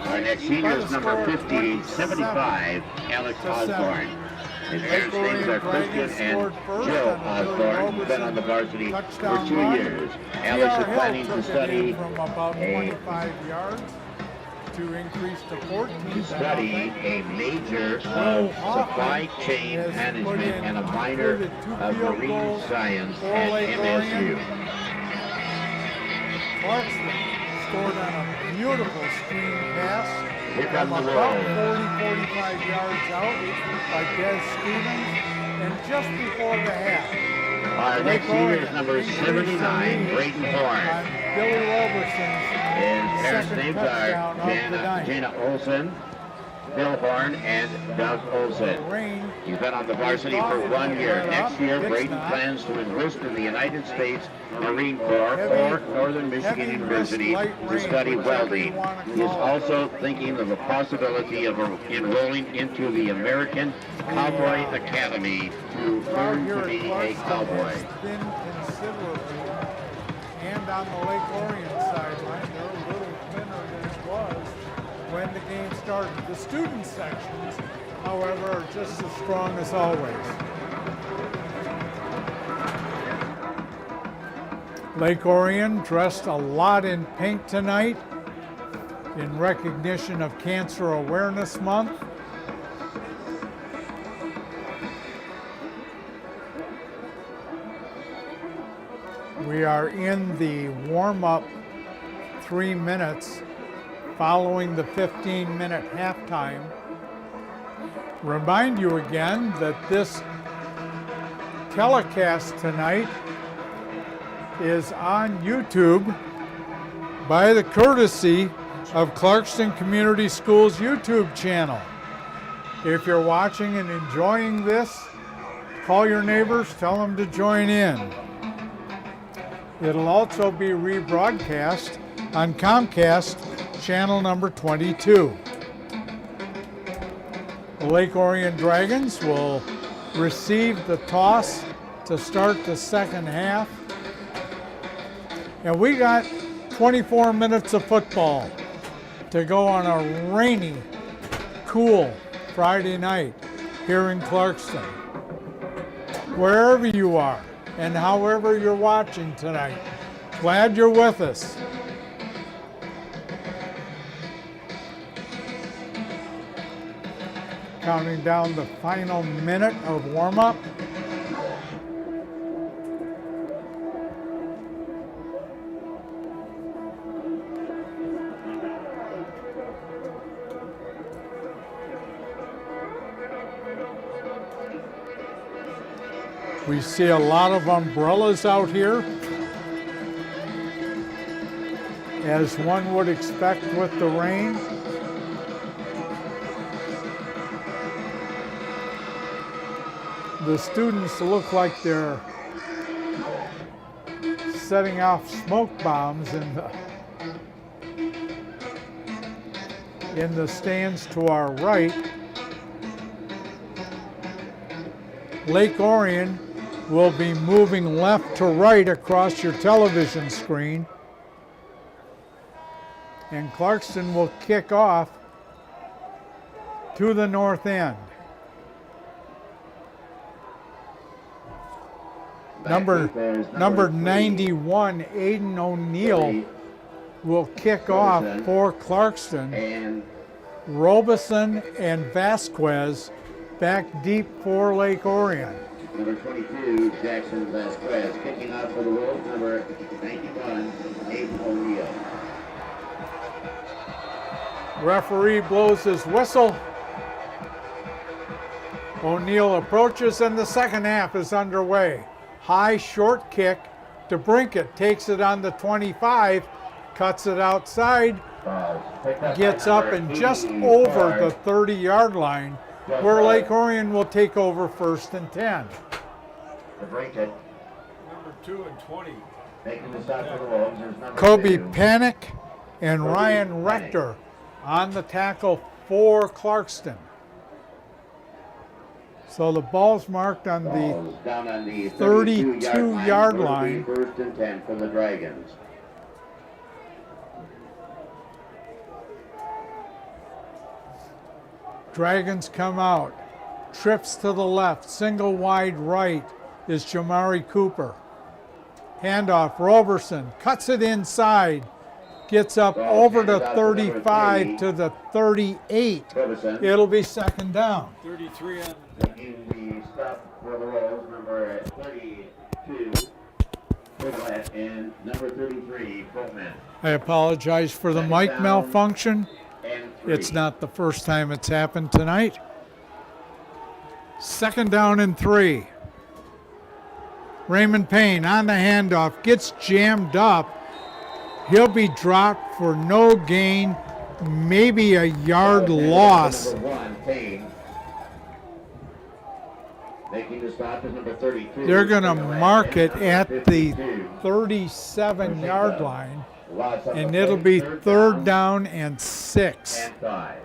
Our next senior is number 50, 75, Alex Osborne. His parents' names are Christian and Jill Osborne. He's been on the varsity for 2 years. Alex is planning to study a major of supply chain management and a minor of marine science at MSU. Clarkston scored on a beautiful screen pass Here from comes the about roll. 40-45 yards out by Des Stevens, and just before the half. Our next senior is number 79, Braden Horn. On Billy Roberson's His parents' second names are touchdown of the night. Jana Olson, Bill Horn, and Doug Olson. Rain He's been on the varsity for 1 year. Next year, Braden plans to enlist in the United States Marine Corps or Northern Michigan University to study welding. He is also thinking of the possibility of enrolling into the American Cowboy Academy to learn to be a cowboy. Thin considerably, and on the Lake Orion sideline, they're a little thinner than it was when the game started. The student sections, however, are just as strong as always. Lake Orion dressed a lot in pink tonight in recognition of Cancer Awareness Month. We are in the warm-up 3 minutes following the 15-minute halftime. Remind you again that this telecast tonight is on YouTube by the courtesy of Clarkston Community Schools YouTube channel. If you're watching and enjoying this, call your neighbors, tell them to join in. It'll also be rebroadcast on Comcast channel number 22. The Lake Orion Dragons will receive the toss to start the second half. And we got 24 minutes of football to go on a rainy, cool Friday night here in Clarkston. Wherever you are and however you're watching tonight, glad you're with us. Counting down the final minute of warm-up. We see a lot of umbrellas out here, as one would expect with the rain. The students look like they're setting off smoke bombs in the stands to our right. Lake Orion will be moving left to right across your television screen, and Clarkston will kick off to the north end. Number 91, Aiden O'Neill, will kick off for Clarkston. And Robeson and Vasquez back deep for Lake Orion. number 22, Jackson Vasquez, kicking off for the Wolves. Number 91, Aiden O'Neill. Referee blows his whistle. O'Neill approaches and the second half is underway. High short kick to Brinkett, takes it on the 25, cuts it outside, gets up and just over the 30-yard line, where Lake Orion will take over 1st and 10. The Brinkett. Number 2 and 20. Making the stop for the Wolves is number Kobe 2. Panic and Ryan Rector on the tackle for Clarkston. So the ball's marked on the Ball's down on the 32-yard line. 1st and 10 for the Dragons. Dragons come out. Trips to the left. Single wide right is Jamari Cooper. Handoff. Roberson cuts it inside. Gets up over the 35 to the 38. Roberson. It'll be 2nd down. 33 on Making the stop for the Wolves, number 32, Triplett, and number 33, Footman. I apologize for the mic down. malfunction. And 3. It's not the first time it's happened tonight. 2nd down and 3. Raymond Payne on the handoff, gets jammed up. He'll be dropped for no gain, maybe a yard loss. Number 1, Payne. Making the stop is number 32. They're going to mark it at the 52. 37-yard line, Loss on and the it'll play, be 3rd down and 6. and 5.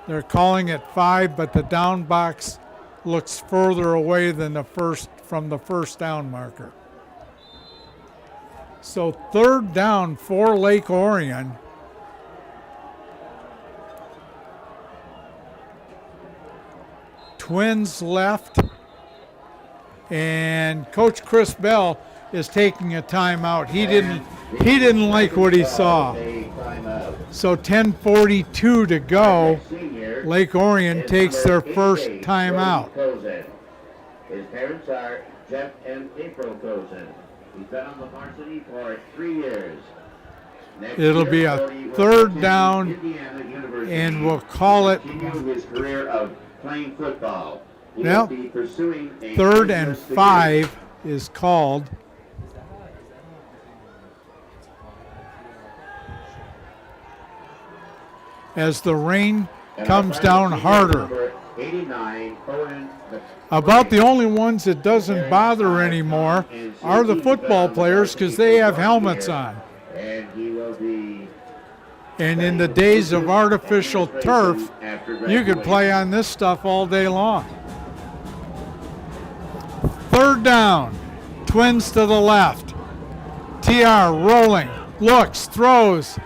They're calling it 5, but the down box looks further away than the first down marker. So 3rd down for Lake Orion. Twins left, and Coach Chris Bell is taking a timeout. He didn't like what he saw. So 10:42 to go. Lake Orion takes their first timeout. His parents are Jeff and April Cozen. He's been on the varsity for 3 years. It'll be a 3rd down, and we'll call it. Continue his career of playing football. He Well, will be pursuing a 3rd and business degree. 5 is called. As the rain And comes our down final harder. number 89, Owen, About the only ones it doesn't bother anymore are the football players because they have helmets on. and he will be And in the days of artificial turf, you could play on this stuff all day long. 3rd down, Twins to the left. TR rolling, looks, throws.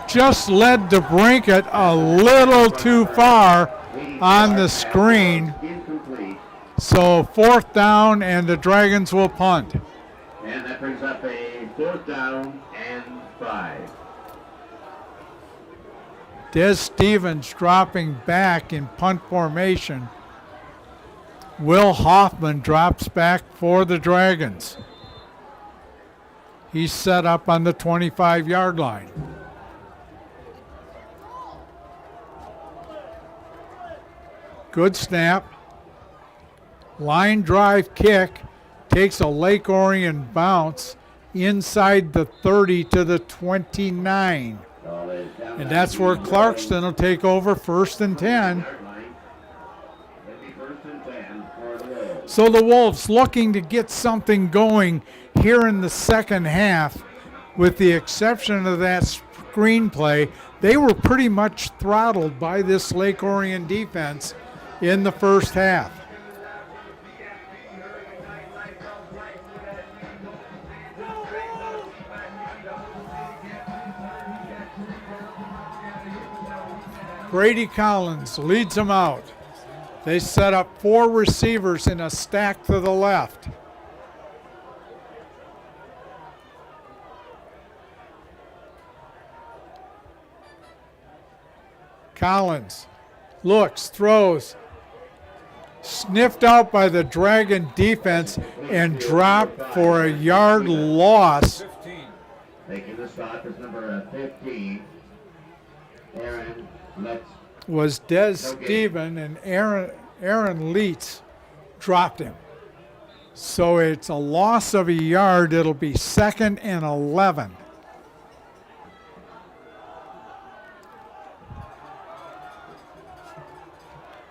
Just led to Brinkett a little too far on the screen. incomplete, So 4th down, and the Dragons will punt. and that brings up a 4th down and 5. Des Stevens dropping back in punt formation. Will Hoffman drops back for the Dragons. He's set up on the 25-yard line. Good snap. Line drive kick. Takes a Lake Orion bounce inside the 30 to the 29. And that's where Clarkston will take over 1st and 10. So the Wolves looking to get something going here in the second half. With the exception of that screenplay, they were pretty much throttled by this Lake Orion defense in the first half. Grady Collins leads them out. They set up 4 receivers in a stack to the left. Collins looks, throws, sniffed out by the Dragon defense and dropped for a yard loss. 15. Making the stop is number 15, Aaron Letts. Was Des Steven, and Aaron Leitz dropped him. So it's a loss of a yard. It'll be 2nd and 11.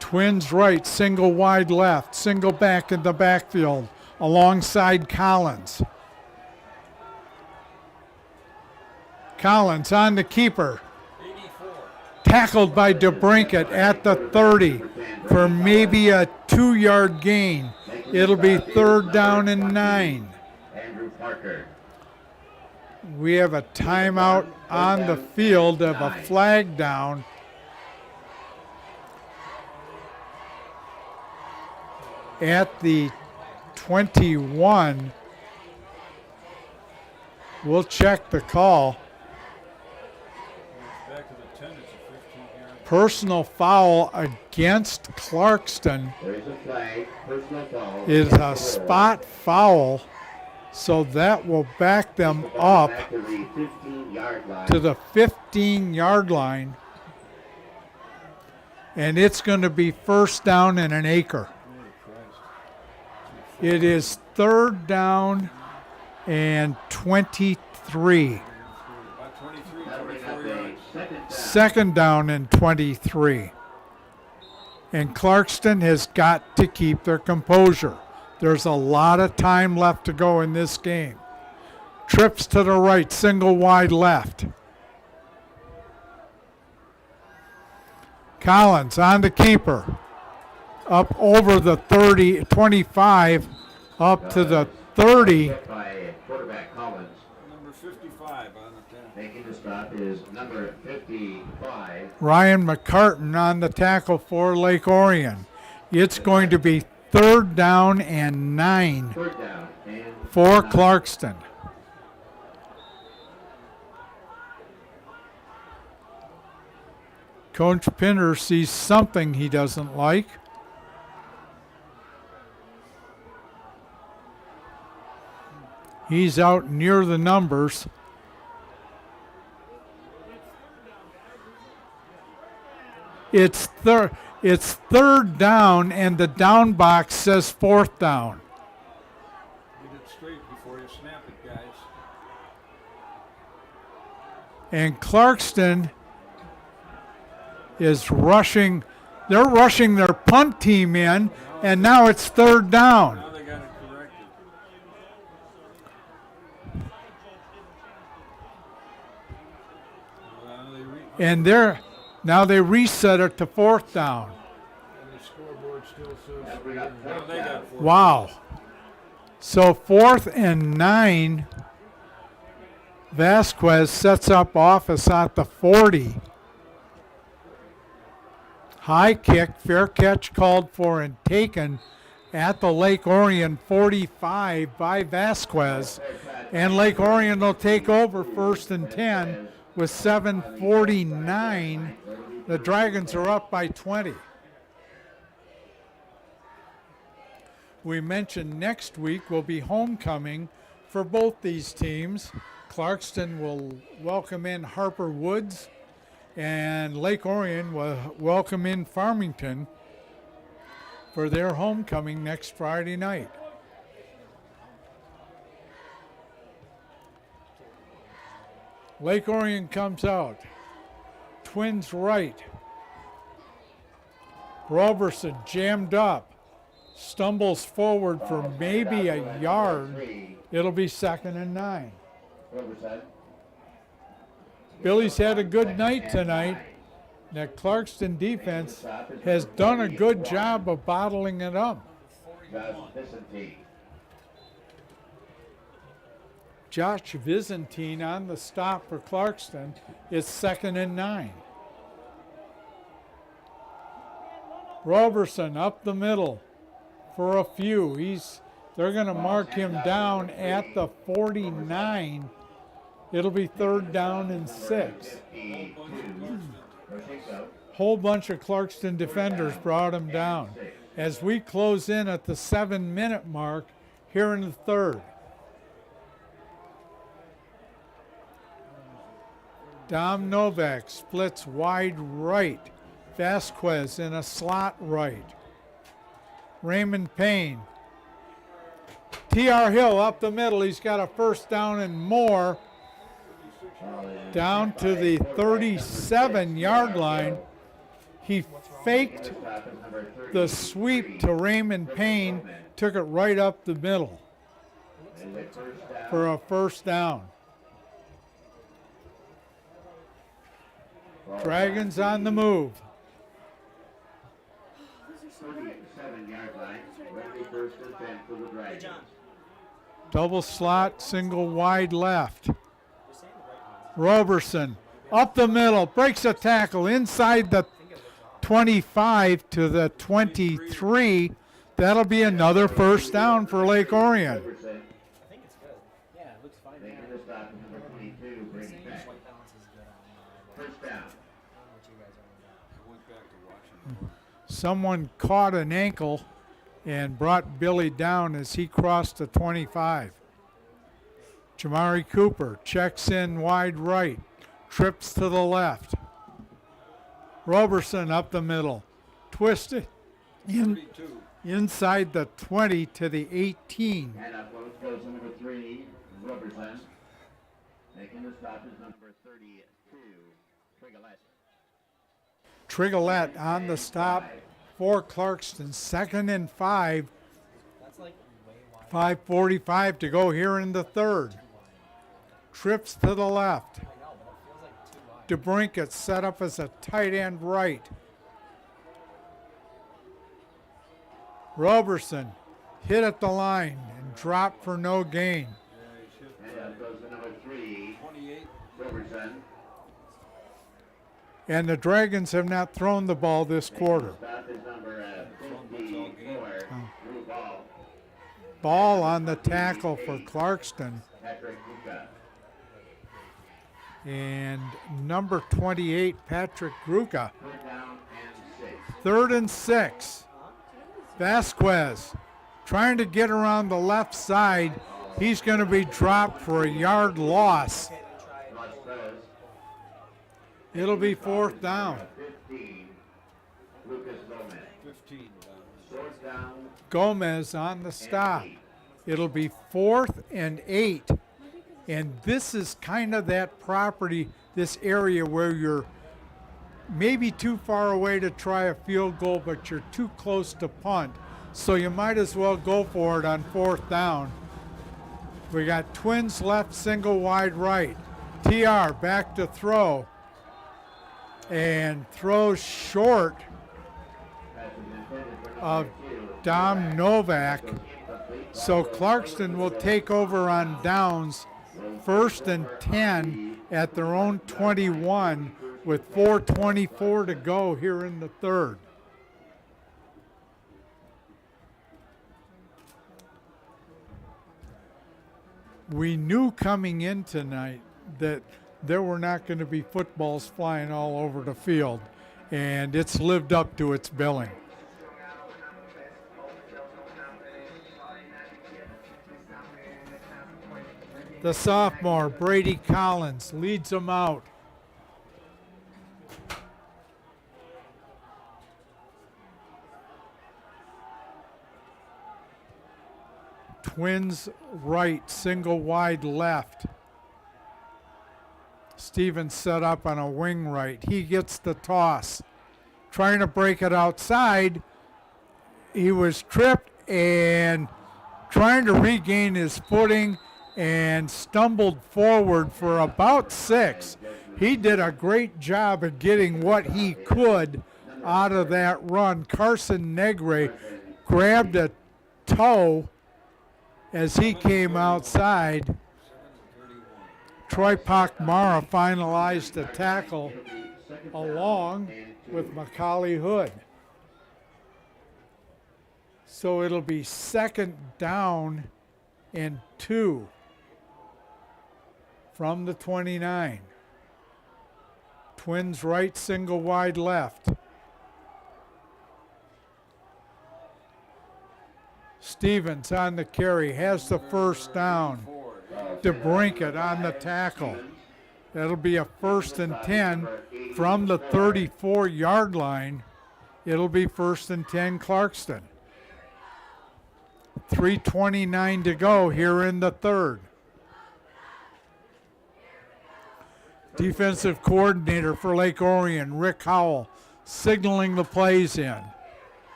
Twins right, single wide left, single back in the backfield alongside Collins. Collins on the keeper. 84. Tackled by DeBrincat at the 30 for maybe a 2-yard gain. It'll be 3rd down and 9. Andrew Parker. We have a timeout on the field of a flag down. At the 21. We'll check the call. Back to the 10, it's a 15-yard. Personal foul against Clarkston. There is a flag, personal foul. Is a spot foul, so that will back them up Back to the 15-yard line. to the 15-yard line, and it's going to be 1st down and an acre. It is 3rd down and 23. About 23, That'll bring up 24 a yards. 2nd down. 2nd down and 23. And Clarkston has got to keep their composure. There's a lot of time left to go in this game. Trips to the right, single wide left. Collins on the keeper. Up over the 30, 25, up to the 30. By quarterback Collins. Number 55 on the 10. Making the stop is number 55. Ryan McCartan on the tackle for Lake Orion. It's going to be 3rd down and 9 3rd down and for 9. Clarkston. Coach Pinner sees something he doesn't like. He's out near the numbers. It's 3rd down, and the down box says 4th down. Get it straight before you snap it, guys. And Clarkston is rushing. They're rushing their punt team in, and now it's 3rd down. Now they got it corrected. And now they reset it to 4th down. And the scoreboard still says now they got 4. Wow. So 4th and 9. Vasquez sets up office at the 40. High kick, fair catch called for and taken at the Lake Orion 45 by Vasquez. And Lake Orion will take over 1st and 10 with 7:49. The Dragons are up by 20. We mentioned next week will be homecoming for both these teams. Clarkston will welcome in Harper Woods, and Lake Orion will welcome in Farmington for their homecoming next Friday night. Lake Orion comes out. Twins right. Roberson jammed up. Stumbles forward for maybe a yard. It'll be 2nd and 9. Billy's had a good night tonight. The Clarkston defense has done a good job of bottling it up. Josh Byzantine on the stop for Clarkston is 2nd and 9. Roberson up the middle for a few. They're going to mark him down at the 49. It'll be 3rd down and 6. Whole bunch of Clarkston defenders brought him down. As we close in at the 7-minute mark here in the 3rd. Dom Novak splits wide right. Vasquez in a slot right. Raymond Payne. T.R. Hill up the middle. He's got a 1st down and more. Down to the 37-yard line. He faked the sweep to Raymond Payne, took it right up the middle for a 1st down. Dragons on the move. 37-yard line. Ready, 1st and 10 for the Dragons. Double slot, single wide left. Roberson up the middle, breaks a tackle inside the 25 to the 23. That'll be another 1st down for Lake Orion. I think it's good. Yeah, it looks fine. Making the stop is number 22, brings back. White balance is good on 1st down. what you guys are I went back to watching more. Someone caught an ankle and brought Billy down as he crossed the 25. Jamari Cooper checks in wide right, trips to the left. Roberson up the middle, twisted inside the 20 to the 18. And up goes number 3, Roberson. Making the stop is number 32, Trigolette. Trigolette on the stop for Clarkston. 2nd and 5. That's like way wide. 5:45 to go here in the 3rd. Trips to the left. I know, but it feels like too wide. DeBrinket set up as a tight end right. Roberson hit at the line and dropped for no gain. And up goes the number 3, 28. Roberson. And the Dragons have not thrown the ball this quarter. Stop is number 54, Drew Ball. Ball on the tackle for Clarkston. Patrick Kuka. And number 28, Patrick Gruka. 3rd down and 6. 3rd and 6. Vasquez trying to get around the left side. He's going to be dropped for a yard loss. It'll be 4th down. 15, Lucas Gomez. 15 down. 4th down. Gomez on the stop. It'll be 4th and 8. And this is kind of that property, this area where you're maybe too far away to try a field goal, but you're too close to punt. So you might as well go for it on 4th down. We got Twins left, single wide right. TR back to throw. And throws short of Dom Novak. So Clarkston will take over on downs, 1st and 10 at their own 21 with 4:24 to go here in the 3rd. We knew coming in tonight that there were not going to be footballs flying all over the field, and it's lived up to its billing. The sophomore, Brady Collins, leads them out. Twins right, single wide left. Stevens set up on a wing right. He gets the toss. Trying to break it outside. He was tripped and trying to regain his footing and stumbled forward for about 6. He did a great job of getting what he could out of that run. Carson Negre grabbed a toe as he came outside. Troy Pakmara finalized the tackle along with Macaulay Hood. So it'll be 2nd down and 2 from the 29. Twins right, single wide left. Stevens on the carry, has the first down. DeBrincat on the tackle. That'll be a 1st and 10 from the 34-yard line. It'll be 1st and 10 Clarkston. 3:29 to go here in the third. Defensive coordinator for Lake Orion, Rick Howell, signaling the plays in.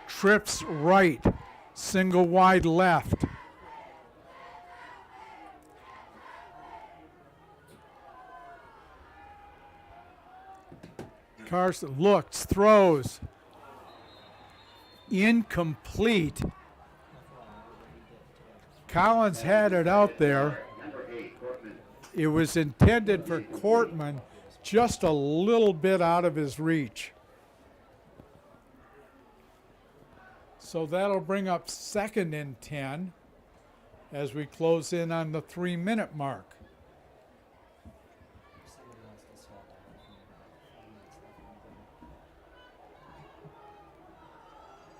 Trips right, single wide left. Carson looks, throws. Incomplete. Collins had it out there. It was intended for Cortman, just a little bit out of his reach. So that'll bring up 2nd and 10 as we close in on the 3-minute mark.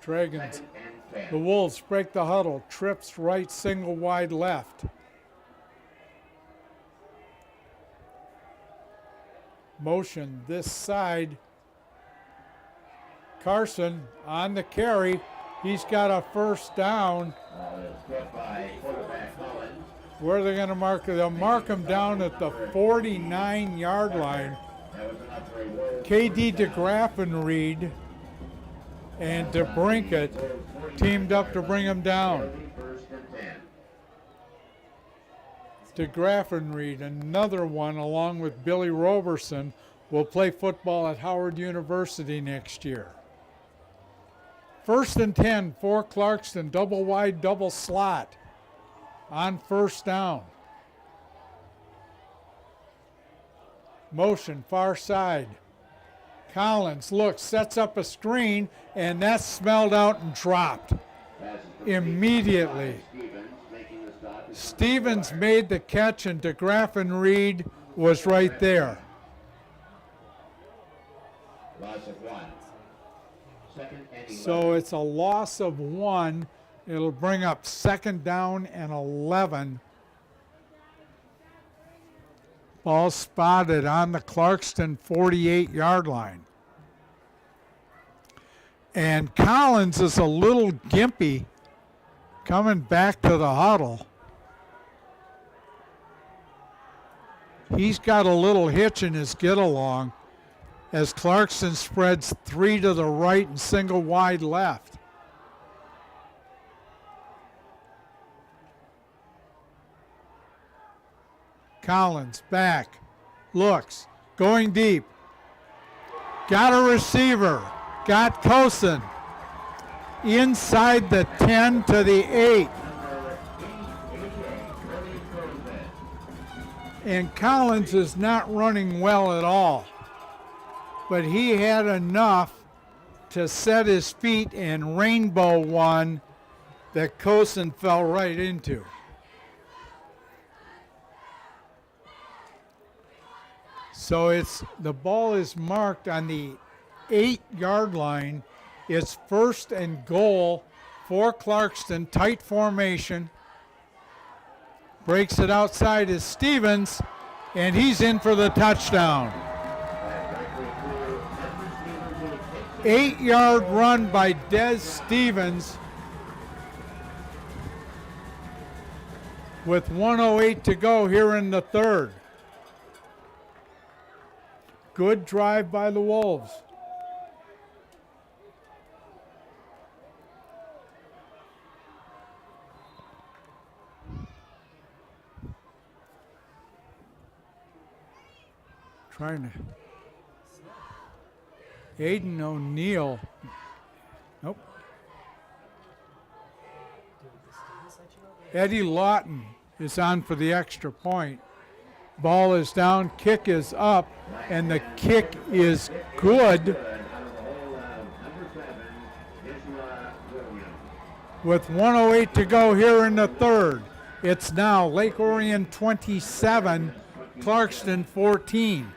Dragons, the Wolves break the huddle. Trips right, single wide left. Motion this side. Carson on the carry. He's got a 1st down. Where are they going to mark it? They'll mark him down at the 49-yard line. KD DeGraffenried and DeBrincat teamed up to bring him down. DeGraffenried, another one, along with Billy Roberson, will play football at Howard University next year. 1st and 10 for Clarkston, double wide, double slot on 1st down. Motion, far side. Collins looks, sets up a screen, and that's smelled out and dropped immediately. Stevens made the catch, and DeGraffenried was right there. So it's a loss of 1. It'll bring up 2nd down and 11. Ball spotted on the Clarkston 48-yard line. And Collins is a little gimpy coming back to the huddle. He's got a little hitch in his get-along as Clarkston spreads 3 to the right and single wide left. Collins back, looks, going deep. Got a receiver, got Cosin inside the 10 to the 8. And Collins is not running well at all, but he had enough to set his feet and rainbow one that Cosin fell right into. So the ball is marked on the 8-yard line. It's 1st and goal for Clarkston, tight formation. Breaks it outside is Stevens, and he's in for the touchdown. 8-yard run by Des Stevens with 1:08 to go here in the third. Good drive by the Wolves. Trying to. Aiden O'Neill. Nope. Eddie Lawton is on for the extra point. Ball is down, kick is up, and the kick is good. with 1:08 to go here in the third. It's now Lake Orion 27, Clarkston 14.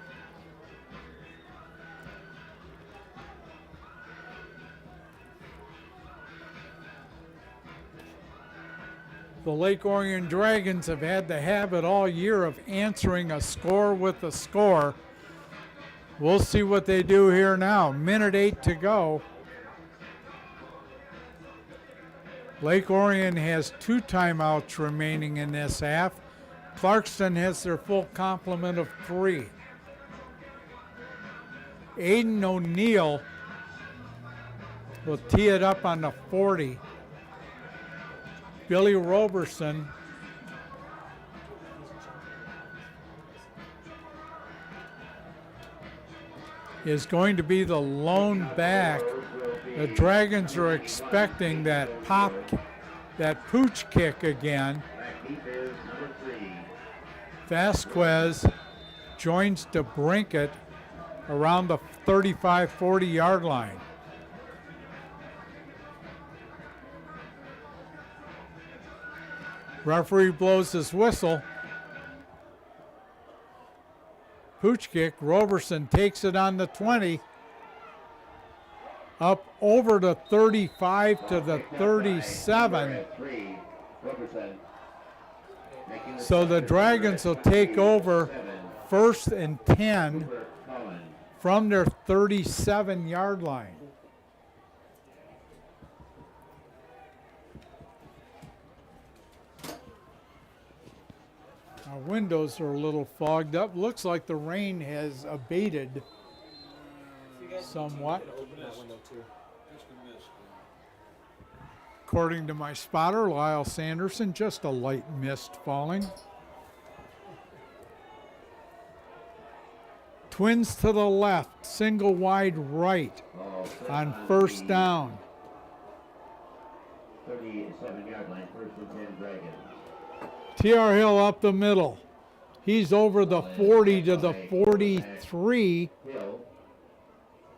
The Lake Orion Dragons have had the habit all year of answering a score with a score. We'll see what they do here now. Minute 8 to go. Lake Orion has 2 timeouts remaining in this half. Clarkston has their full complement of 3. Aiden O'Neill will tee it up on the 40. Billy Roberson is going to be the lone back. The Dragons are expecting that pooch kick again. Vasquez joins DeBrinket around the 35-40 yard line. Referee blows his whistle. Pooch kick. Roberson takes it on the 20. Up over the 35 to the 37. So the Dragons will take over 1st and 10 from their 37 yard line. Our windows are a little fogged up. Looks like the rain has abated somewhat. According to my spotter, Lyle Sanderson, just a light mist falling. Twins to the left, single wide right on 1st down. 37 yard line, 1st and 10 Dragons. T.R. Hill up the middle. He's over the 40 to the 43. Hill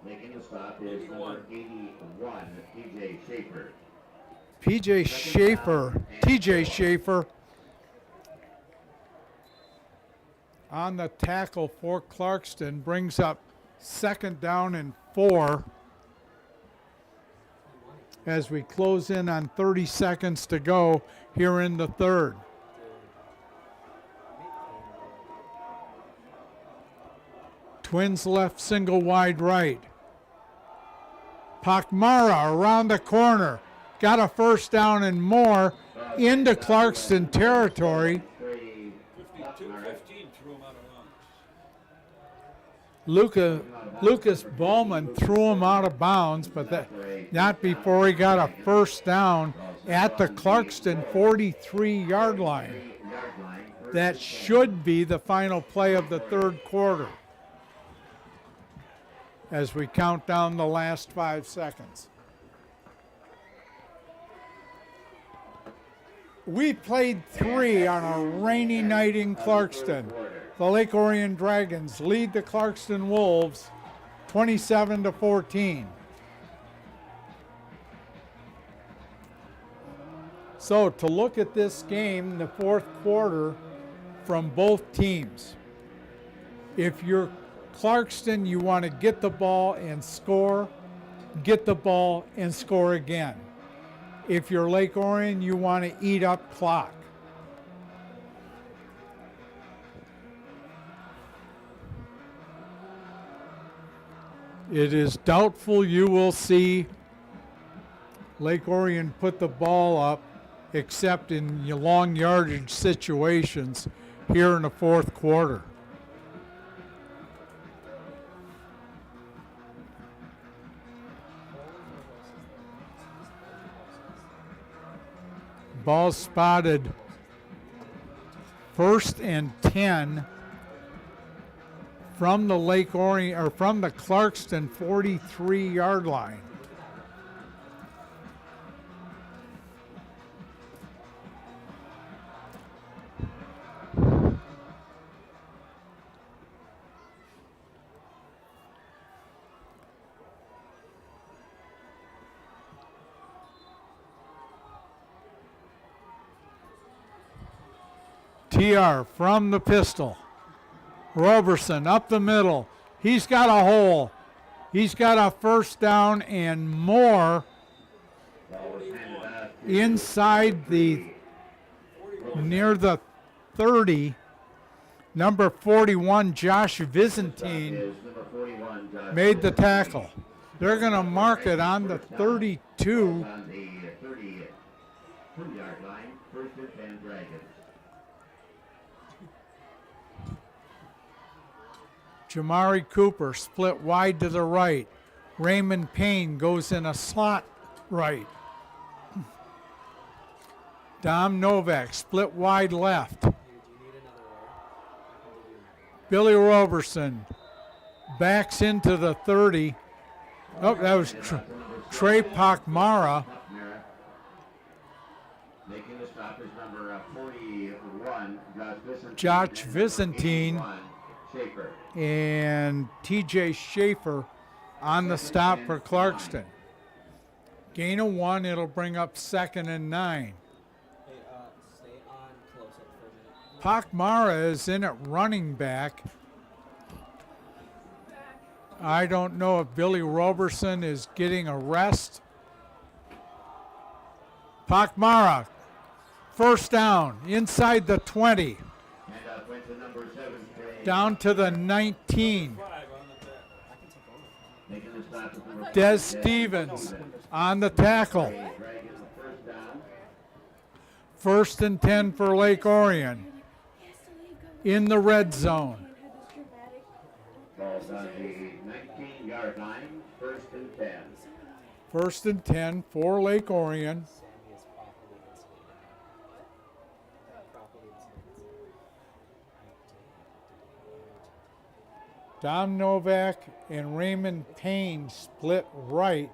making a stop is number 81, T.J. Schaefer. T.J. Schaefer on the tackle for Clarkston, brings up 2nd down and 4 as we close in on 30 seconds to go here in the third. Twins left, single wide right. Pakmara around the corner. Got a 1st down and more into Clarkston territory. 52-15 threw him out of bounds. Lucas Bowman threw him out of bounds, but not before he got a 1st down at the Clarkston 43 yard line. That should be the final play of the third quarter as we count down the last 5 seconds. We played 3 on a rainy night in Clarkston. The Lake Orion Dragons lead the Clarkston Wolves 27-14. So to look at this game, the 4th quarter from both teams. If you're Clarkston, you want to get the ball and score, get the ball and score again. If you're Lake Orion, you want to eat up clock. It is doubtful you will see Lake Orion put the ball up except in long yardage situations here in the 4th quarter. Ball spotted 1st and 10 from the Lake Orion or from the Clarkston 43 yard line. TR from the pistol. Roberson up the middle. He's got a hole. He's got a first down and more inside the near the 30. Number 41, Josh Byzantine, made the tackle. They're going to mark it on the 32. On the 32-yard line, first and 10 Dragons. Jamari Cooper split wide to the right. Raymond Payne goes in a slot right. Dom Novak split wide left. Billy Roberson backs into the 30. Oh, that was Trey Pakmara. Making the stop is number 41, Josh Byzantine Schaefer. and TJ Schaefer on the stop for Clarkston. Gain of 1, it'll bring up 2nd and 9. Hey, stay on close up for a minute. Pakmara is in at running back. I don't know if Billy Roberson is getting a rest. Pakmara, first down, inside the 20, And went to number 7, down to the 19. making the stop is number Des Stevens on the tackle. Dragons first down. First and 10 for Lake Orion. In the red zone. Ball's on the 19-yard line, first and 10. First and 10 for Lake Orion. Sammy is properly insulated. Dom Novak and Raymond Payne split right.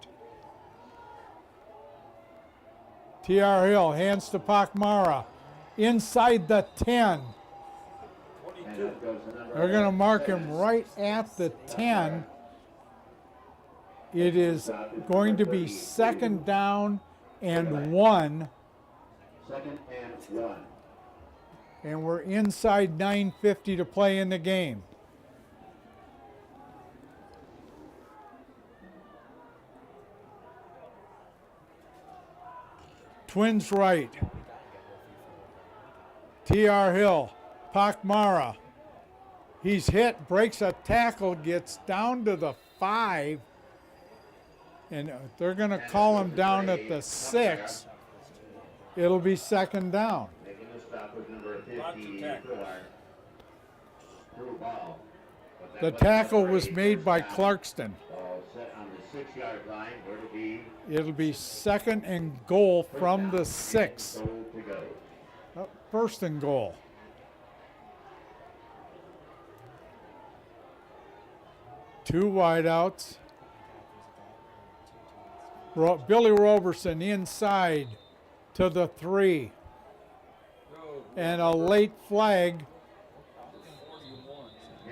TR Hill hands to Pakmara. Inside the 10. And up goes the number They're going to mark him right at the 10. It is going to be 2nd down and 1. 2nd and 1. And we're inside 9:50 to play in the game. Twins right. TR Hill, Pakmara. He's hit, breaks a tackle, gets down to the 5. And they're going to call him down at the 6. It'll be 2nd down. Making the stop with number 54. Through ball. But that The was tackle number was 8 made by down. Clarkston. Ball set on the 6-yard line. Where to be? It'll be 2nd and goal from the 6. Goal to go. First and goal. Two wideouts. Billy Roberson inside to the 3. And a late flag.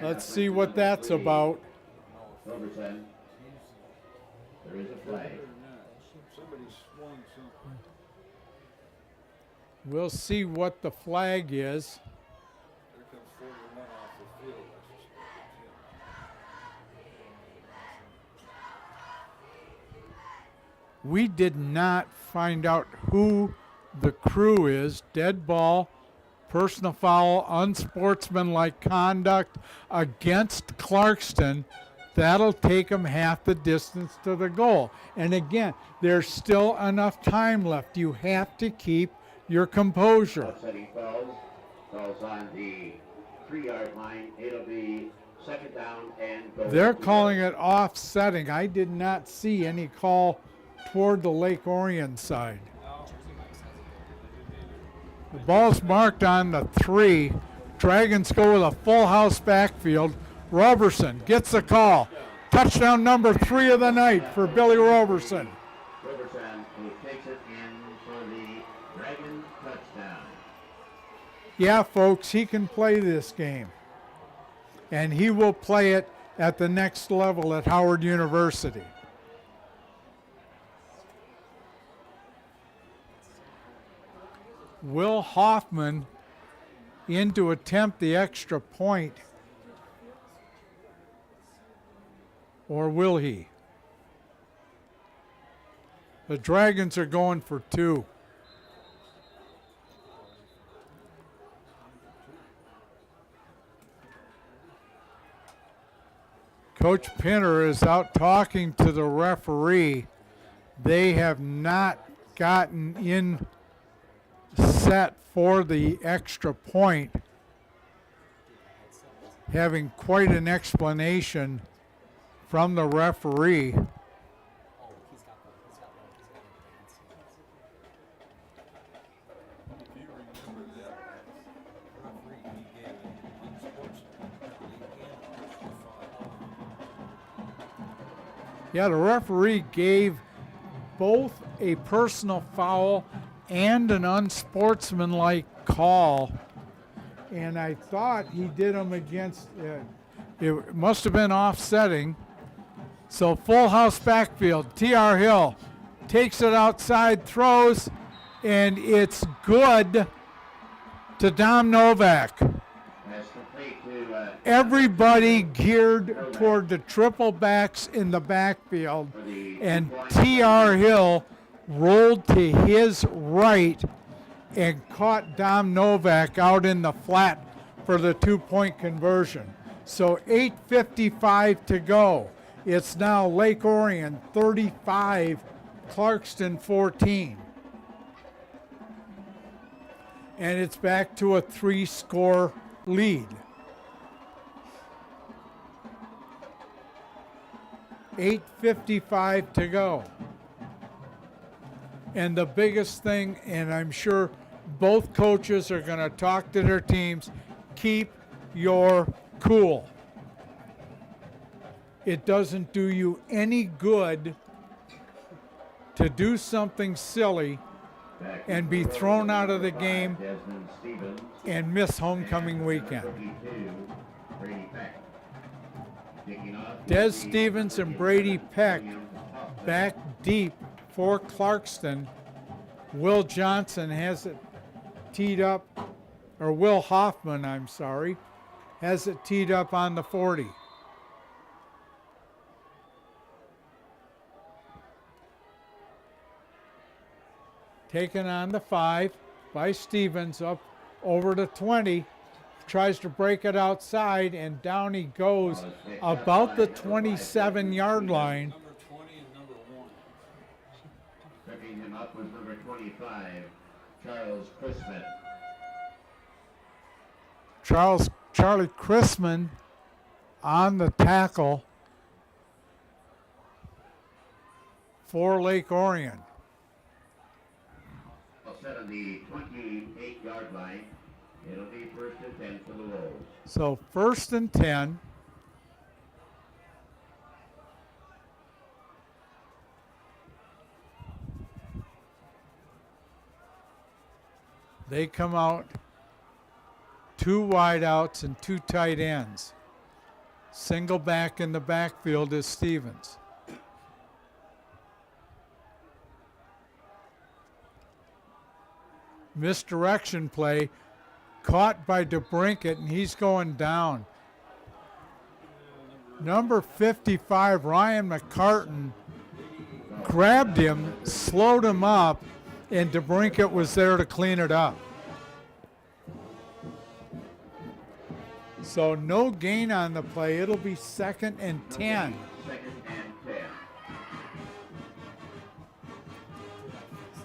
Let's see what that's about. Robertson. There is a flag. Somebody swung something. We'll see what the flag is. There comes 41 off the field. I suspect. We did not find out who the crew is. Dead ball, personal foul, unsportsmanlike conduct against Clarkston. That'll take them half the distance to the goal. And again, there's still enough time left. You have to keep your composure. Offsetting fouls. Falls on the 3-yard line. It'll be 2nd down and goal. They're calling it offsetting. I did not see any call toward the Lake Orion side. The ball's marked on the 3. Dragons go with a full house backfield. Roberson gets the call. Touchdown number 3 of the night for Billy Roberson. Robertson, who takes it in for the Dragon touchdown. Yeah, folks, he can play this game. And he will play it at the next level at Howard University. Will Hoffman in to attempt the extra point. Or will he? The Dragons are going for 2. Coach Pinner is out talking to the referee. They have not gotten in set for the extra point, having quite an explanation from the referee. If you remember that referee, he gave an unsportsmanlike foul. Yeah, the referee gave both a personal foul and an unsportsmanlike call. And I thought he did them against, it must have been offsetting. So full house backfield. T.R. Hill takes it outside, throws, and it's good to Dom Novak. Everybody geared toward the triple backs in the backfield, and T.R. Hill rolled to his right and caught Dom Novak out in the flat for the 2-point conversion. So 8:55 to go. It's now Lake Orion 35, Clarkston 14. And it's back to a 3-score lead. 8:55 to go. And the biggest thing, and I'm sure both coaches are going to talk to their teams, keep your cool. It doesn't do you any good to do something silly and be thrown out of the game and miss homecoming weekend. Des Stevens and Brady Peck back deep for Clarkston. Will Johnson has it teed up, or Will Hoffman, I'm sorry, has it teed up on the 40. Taken on the 5 by Stevens, up over to 20. Tries to break it outside, and down he goes about the 27-yard line. Number 20 and number 1. Picking him up was number 25, Charles Chrisman. Charlie Chrisman on the tackle for Lake Orion. Set on the 28-yard line. It'll be 1st and 10 for the Wolves. So 1st and 10. They come out 2 wideouts and 2 tight ends. Single back in the backfield is Stevens. Misdirection play, caught by DeBrinket, and he's going down. Number 55, Ryan McCartan, grabbed him, slowed him up, and DeBrinket was there to clean it up. So no gain on the play. It'll be 2nd and 10. 2nd and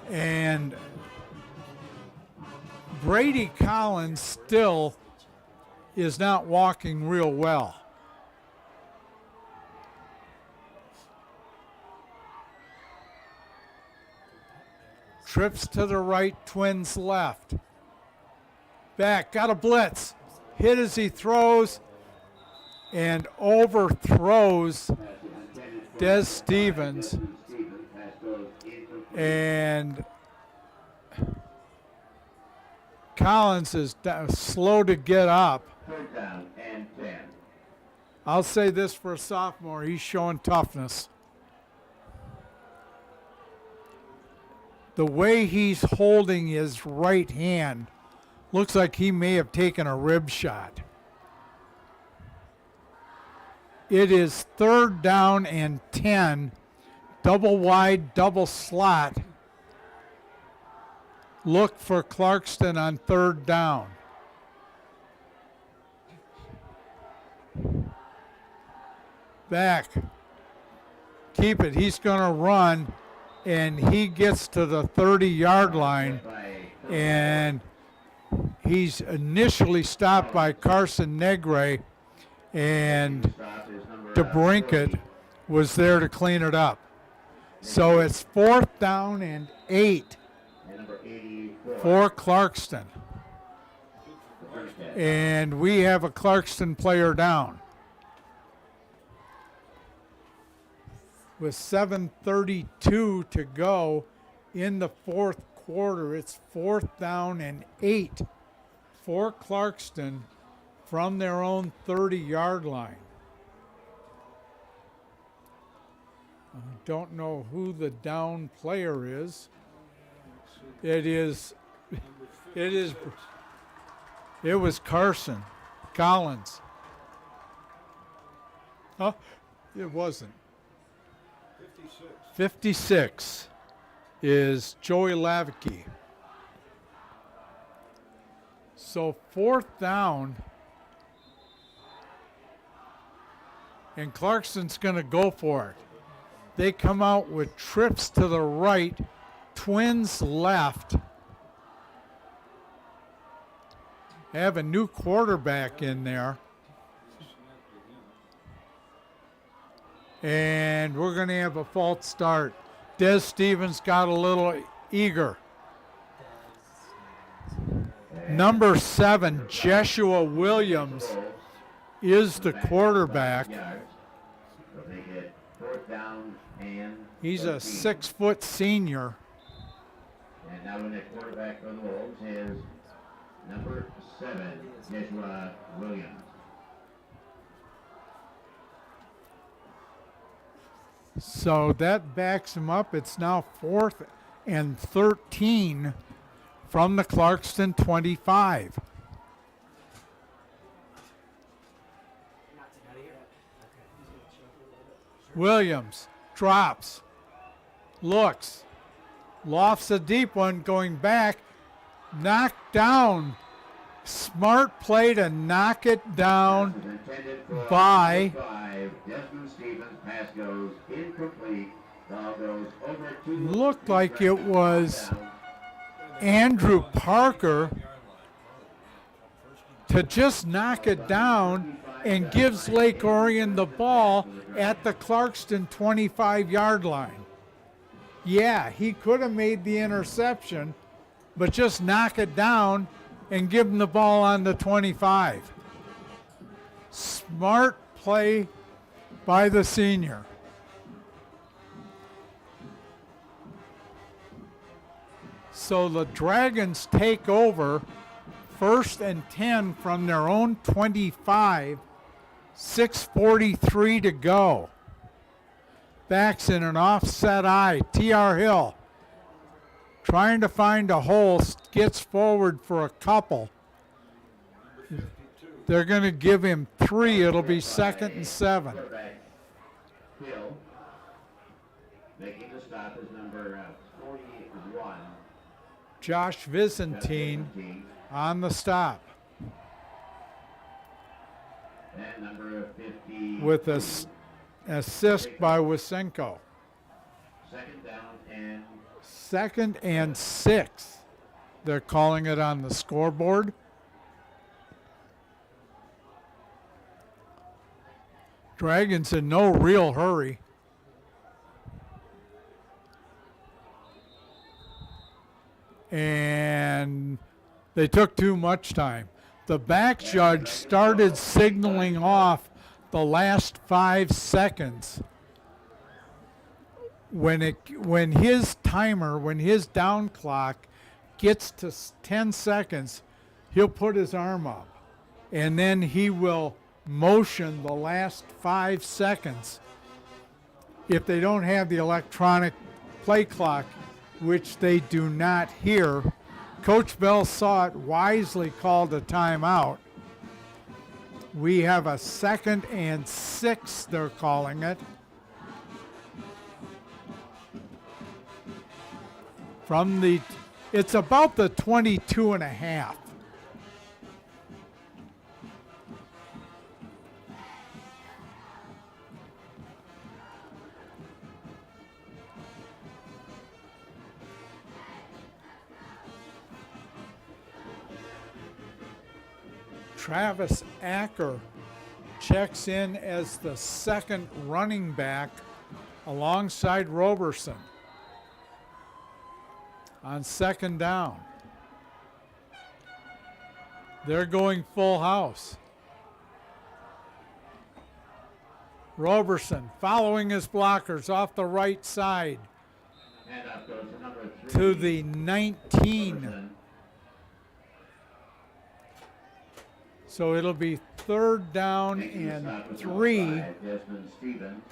10. And Brady Collins still is not walking real well. Trips to the right, twins left. Back, got a blitz. Hit as he throws and overthrows Des Stevens. And Collins is slow to get up. 3rd down and 10. I'll say this for a sophomore, he's showing toughness. The way he's holding his right hand Looks like he may have taken a rib shot. It is 3rd down and 10. Double wide, double slot. Look for Clarkston on 3rd down. Back. Keep it. He's going to run, and he gets to the 30-yard line, and he's initially stopped by Carson Negre, and DeBrinket was there to clean it up. So it's 4th down and 8 for Clarkston. And we have a Clarkston player down. With 7:32 to go in the 4th quarter, it's 4th down and 8 for Clarkston from their own 30-yard line. I don't know who the down player is. It was Carson Collins. Huh? It wasn't. 56 is Joey Lavicki. So 4th down, and Clarkston's going to go for it. They come out with trips to the right, twins left. They have a new quarterback in there. And we're going to have a false start. Des Stevens got a little eager. Number 7, Joshua Williams, is the quarterback. He's a 6-foot senior. And now the quarterback for the Wolves is number 7, Joshua Williams. So that backs him up. It's now 4th and 13 from the Clarkston 25. Williams drops, looks, lofts a deep one, going back, knocked down. Smart play to knock it down by looked like it was Andrew Parker to just knock it down, and gives Lake Orion the ball at the Clarkston 25-yard line. Yeah, he could have made the interception, but just knock it down and give him the ball on the 25. Smart play by the senior. So the Dragons take over, 1st and 10 from their own 25, 6:43 to go. Backs in an offset eye, T.R. Hill trying to find a hole, gets forward for a couple. They're going to give him 3. It'll be 2nd and 7. Hill making the stop is number 41. Josh Vizentine on the stop. And number 50. With an assist by Wysenko. 2nd and 6. They're calling it on the scoreboard. Dragons in no real hurry. And they took too much time. The back judge started signaling off the last 5 seconds. When his down clock gets to 10 seconds, he'll put his arm up, and then he will motion the last 5 seconds. If they don't have the electronic play clock, which they do not here, Coach Bell saw it, wisely called a timeout. We have a 2nd and 6, they're calling it. It's about the 22 and a half. Travis Acker checks in as the 2nd running back alongside Roberson on 2nd down. They're going full house. Roberson following his blockers off the right side And up goes the number 3. to the 19. Roberson. So it'll be 3rd down Making the and stop was 3 outside. Desmond Stevens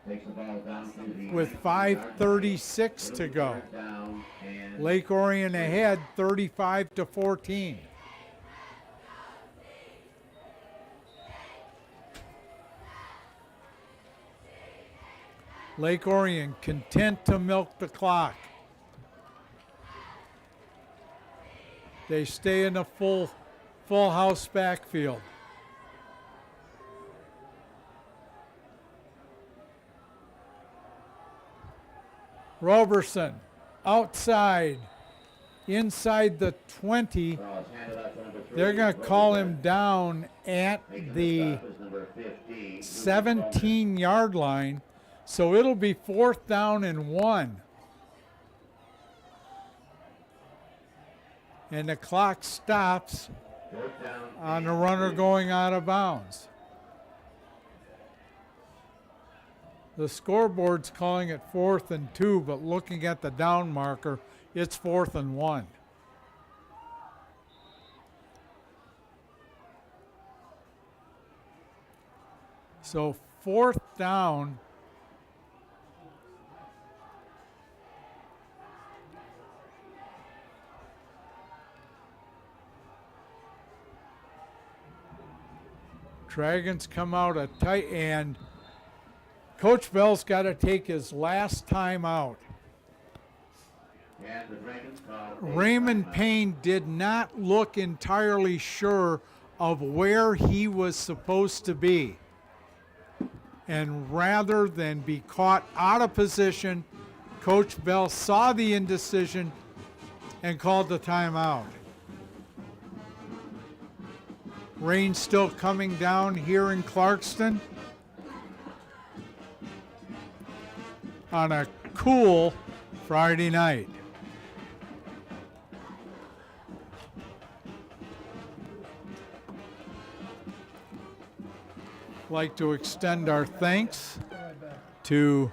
takes the ball down to the with 5:36 to go. 3rd down and Lake Orion ahead 35-14. Lake Orion content to milk the clock. They stay in a full house backfield. Roberson outside, inside the 20. ball is handed out to number 3. They're going to call him Roberson. down at Making the stop is number 50. 17-yard line. So it'll be 4th down and 1. And the clock stops 4th down on the and runner 3. going out of bounds. The scoreboard's calling it 4th and 2, but looking at the down marker, it's 4th and 1. So 4th down. Dragons come out a tight, and Coach Bell's got to take his last time out. And the Dragons call Raymond Payne did not look entirely sure of where he was supposed to be. And rather than be caught out of position, Coach Bell saw the indecision and called the timeout. Rain still coming down here in Clarkston on a cool Friday night. Like to extend our thanks to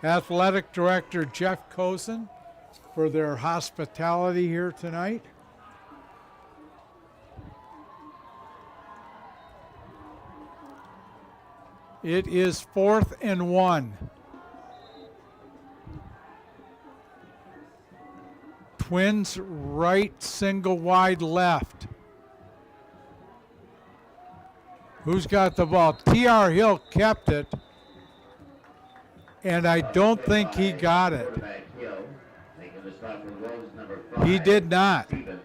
Athletic Director Jeff Cozen for their hospitality here tonight. It is 4th and 1. Twins right, single wide left. Who's got the ball? T.R. Hill kept it, and I don't think he got it. quarterback Hill, making the stop for Rose, number 5. He did not. Stevens.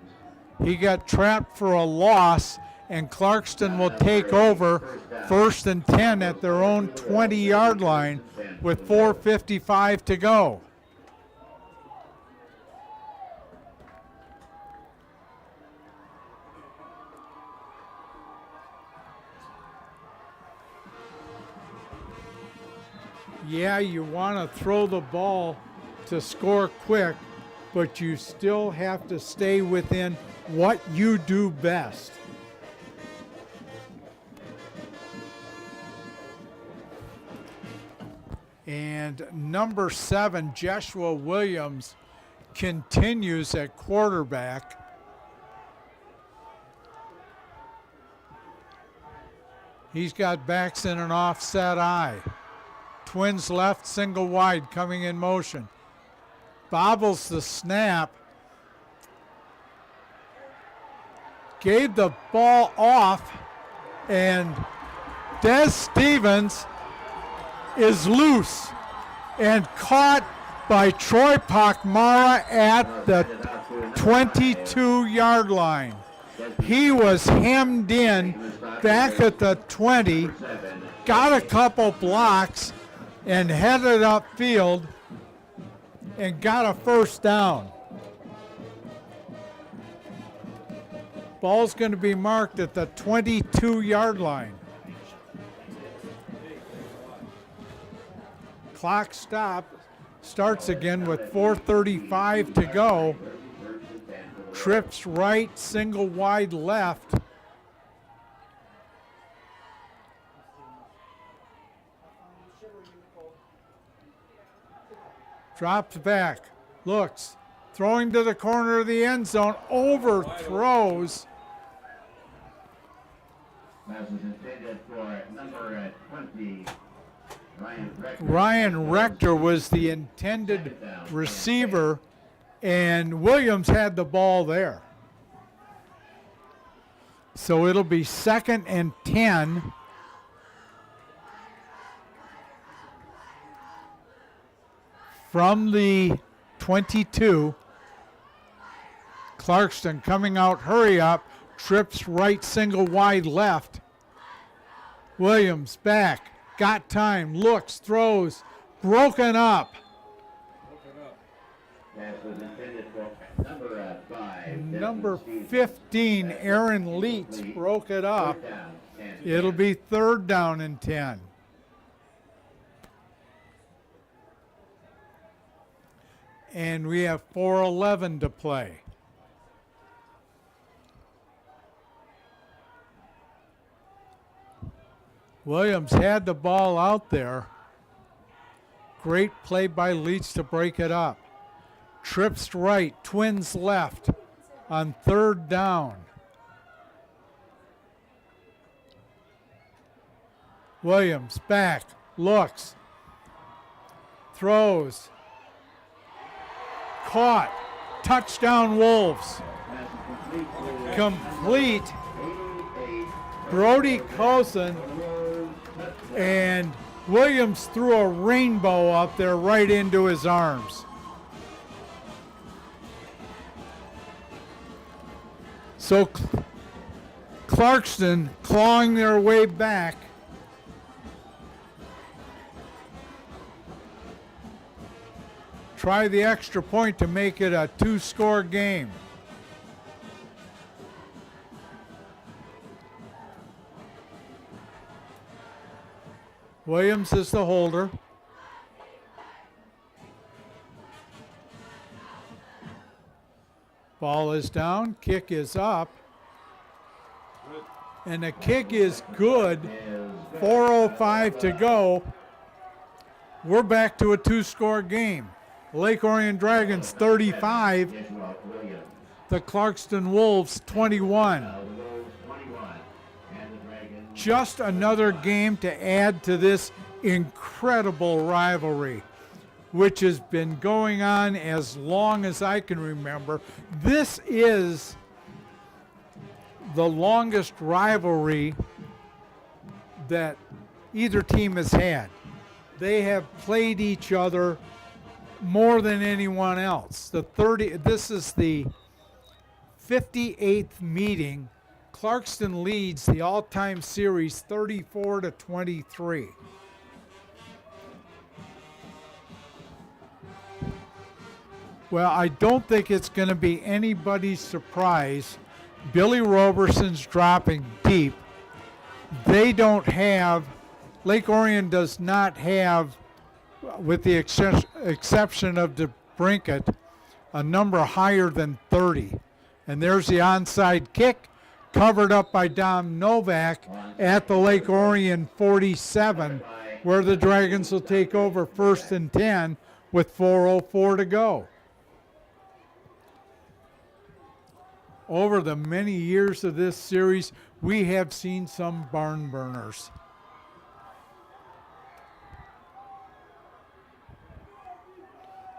He got trapped for a loss, and Clarkston will take over 1st and 10 at their own 20-yard line with 4:55 to go. Yeah, you want to throw the ball to score quick, but you still have to stay within what you do best. And number 7, Joshua Williams, continues at quarterback. He's got backs in an offset eye. Twins left, single wide, coming in motion. Bobbles the snap. gave the ball off, and Des Stevens is loose and caught by Troy Pakmara at the 22-yard line. He was hemmed in back at the 20, got a couple blocks, and headed upfield and got a first down. Ball's going to be marked at the 22-yard line. Clock starts again with 4:35 to go. Trips right, single wide left. Drops back, looks, throwing to the corner of the end zone, overthrows. Pass is intended for number 20, Ryan Rector was the intended receiver, and Williams had the ball there. So it'll be 2nd and 10. From the 22. Clarkston coming out, hurry up, trips right, single wide left. Williams back, got time, looks, throws, broken up. Pass was intended for number 5. Number 15, Aaron Leitz, broke it up. Down, 10. It'll be 3rd down and 10. And we have 4:11 to play. Williams had the ball out there. Great play by Leitz to break it up. Trips right, twins left on 3rd down. Williams back, looks, throws, caught, touchdown Wolves. Complete. Brody Coulson, and Williams threw a rainbow out there right into his arms. So Clarkston clawing their way back. Try the extra point to make it a 2-score game. Williams is the holder. Ball is down, kick is up. And the kick is good. 4:05 to go. We're back to a 2-score game. Lake Orion Dragons 35, the Clarkston Wolves 21. Just another game to add to this incredible rivalry, which has been going on as long as I can remember. This is the longest rivalry that either team has had. They have played each other more than anyone else. This is the 58th meeting. Clarkston leads the all-time series 34-23. Well, I don't think it's going to be anybody's surprise. Billy Roberson's dropping deep. They don't have, Lake Orion does not have, with the exception of DeBrinket, a number higher than 30. And there's the onside kick, covered up by Dom Novak at the Lake Orion 47, where the Dragons will take over 1st and 10 with 4:04 to go. Over the many years of this series, we have seen some barn burners.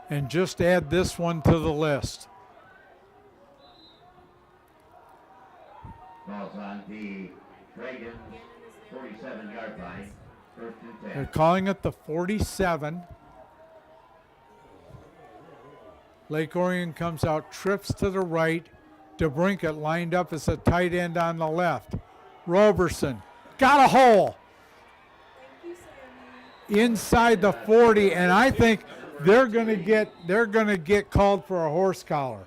And just add this one to the list. 9-yard line. First and 10. They're calling it the 47. Lake Orion comes out, trips to the right. DeBrinket lined up as a tight end on the left. Roberson got a hole inside the 40, and I think they're gonna get called for a horse collar.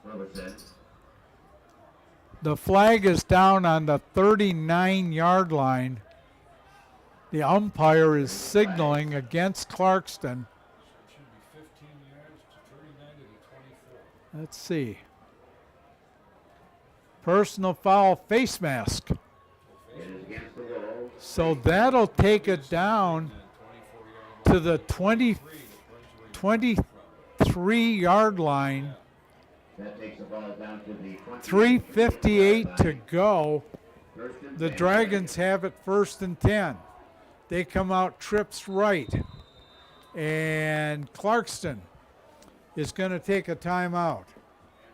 Robertson. The flag is down on the 39-yard line. The umpire is signaling against Clarkston. It should be 15 yards to 39 to the 24. Let's see. Personal foul, face mask. It is against the Wolves. So that'll take it down to the 23-yard line. That takes the ball down to the 3:58 to go. First and The 10. Dragons have it 1st and 10. They come out trips right. And Clarkston is going to take a timeout.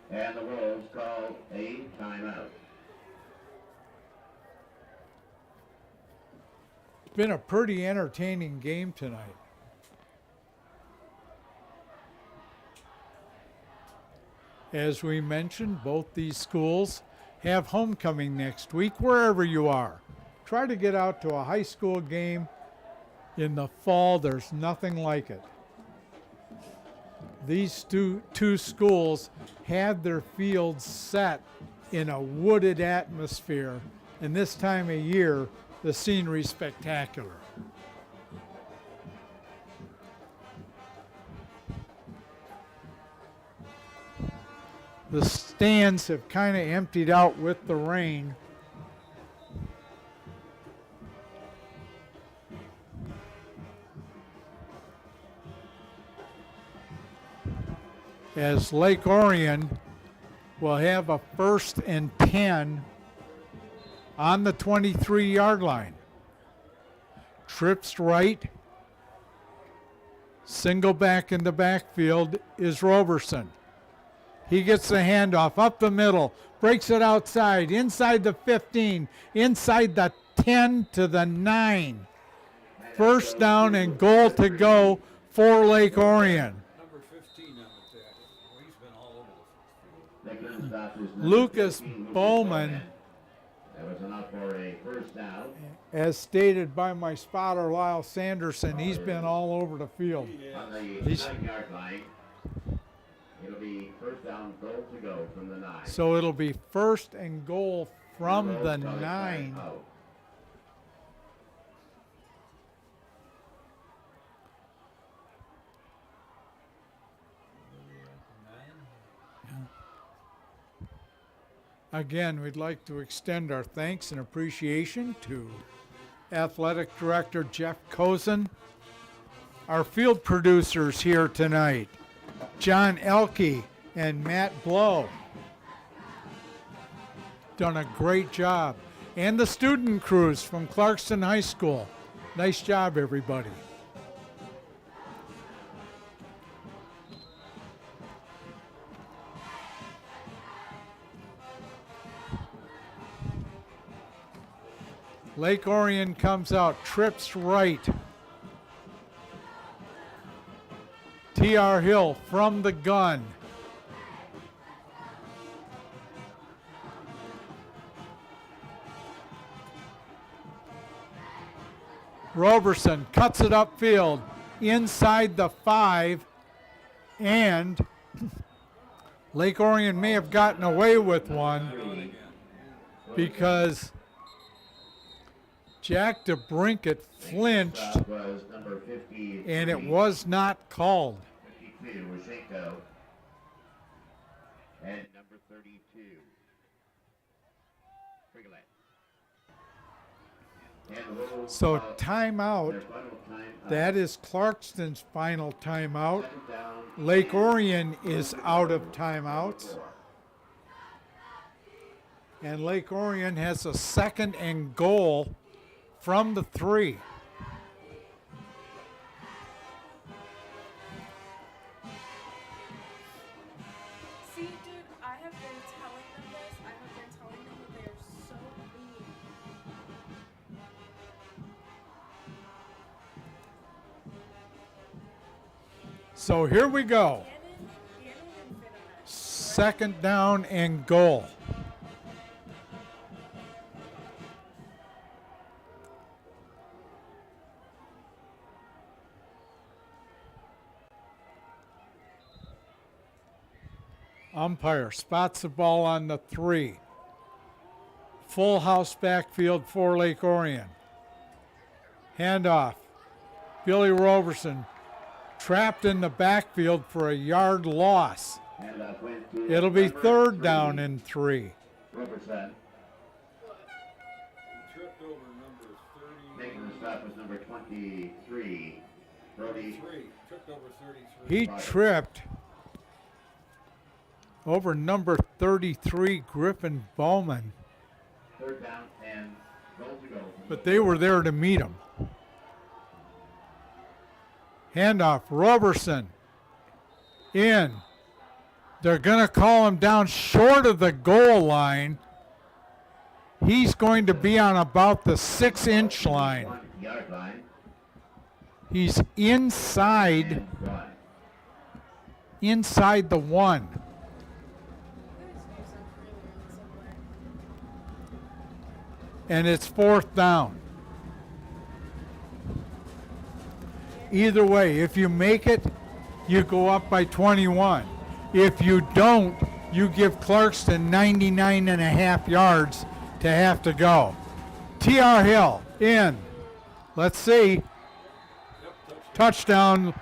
And the Wolves call a timeout. It's been a pretty entertaining game tonight. As we mentioned, both these schools have homecoming next week, wherever you are. Try to get out to a high school game in the fall. There's nothing like it. These two schools had their fields set in a wooded atmosphere, and this time of year, the scenery's spectacular. The stands have kind of emptied out with the rain. As Lake Orion will have a 1st and 10 on the 23-yard line. Trips right. Single back in the backfield is Roberson. He gets the handoff up the middle, breaks it outside, inside the 15, inside the 10 to the 9. First down and goal to go for Lake Orion. Number 15 on the tackle. Well, he's been all over the field. Lucas Bowman, That was enough for a first down. as stated by my spotter Lyle Sanderson, he's been all over the field. On the He's- 9-yard line. It'll be first down, goal to go from the 9. So it'll be 1st and goal from Wolves the call a 9. timeout. Again, we'd like to extend our thanks and appreciation to Athletic Director Jeff Cozen, our field producers here tonight, John Elke and Matt Blow. Done a great job. And the student crews from Clarkston High School. Nice job, everybody. Lake Orion comes out, trips right. T.R. Hill from the gun. Roberson cuts it upfield inside the 5, and Lake Orion may have gotten away with one because Jack DeBrinket flinched, Stop was number 53. and it was not called. 52 Washenko. And number 32. Frigolette. And the Wolves So call timeout. their final timeout. That is Clarkston's final timeout. Second down, Lake Orion is out of timeouts. 4. And Lake Orion has a 2nd and goal from the 3. See, dude, I have been telling them this. I have been telling them that they're so mean. So here we go. Gannon and Finneman. Second down and goal. Umpire spots the ball on the 3. Full house backfield for Lake Orion. Handoff. Billy Roberson trapped in the backfield for a yard loss. It'll be third down and 3. Robertson Tripped over number 30. making the stop was number 23, Brody. Tripped over 33. He tripped over number 33, Griffin Bowman, Third down and goal to go. but they were there to meet him. Handoff, Roberson in. They're going to call him down short of the goal line. He's going to be on about the 6-inch line. 1 yard line He's inside and 1. inside the 1. You guys do something really somewhere. And it's fourth down. Either way, if you make it, you go up by 21. If you don't, you give Clarkston 99 and a half yards to have to go. T.R. Hill in. Let's see. Touchdown,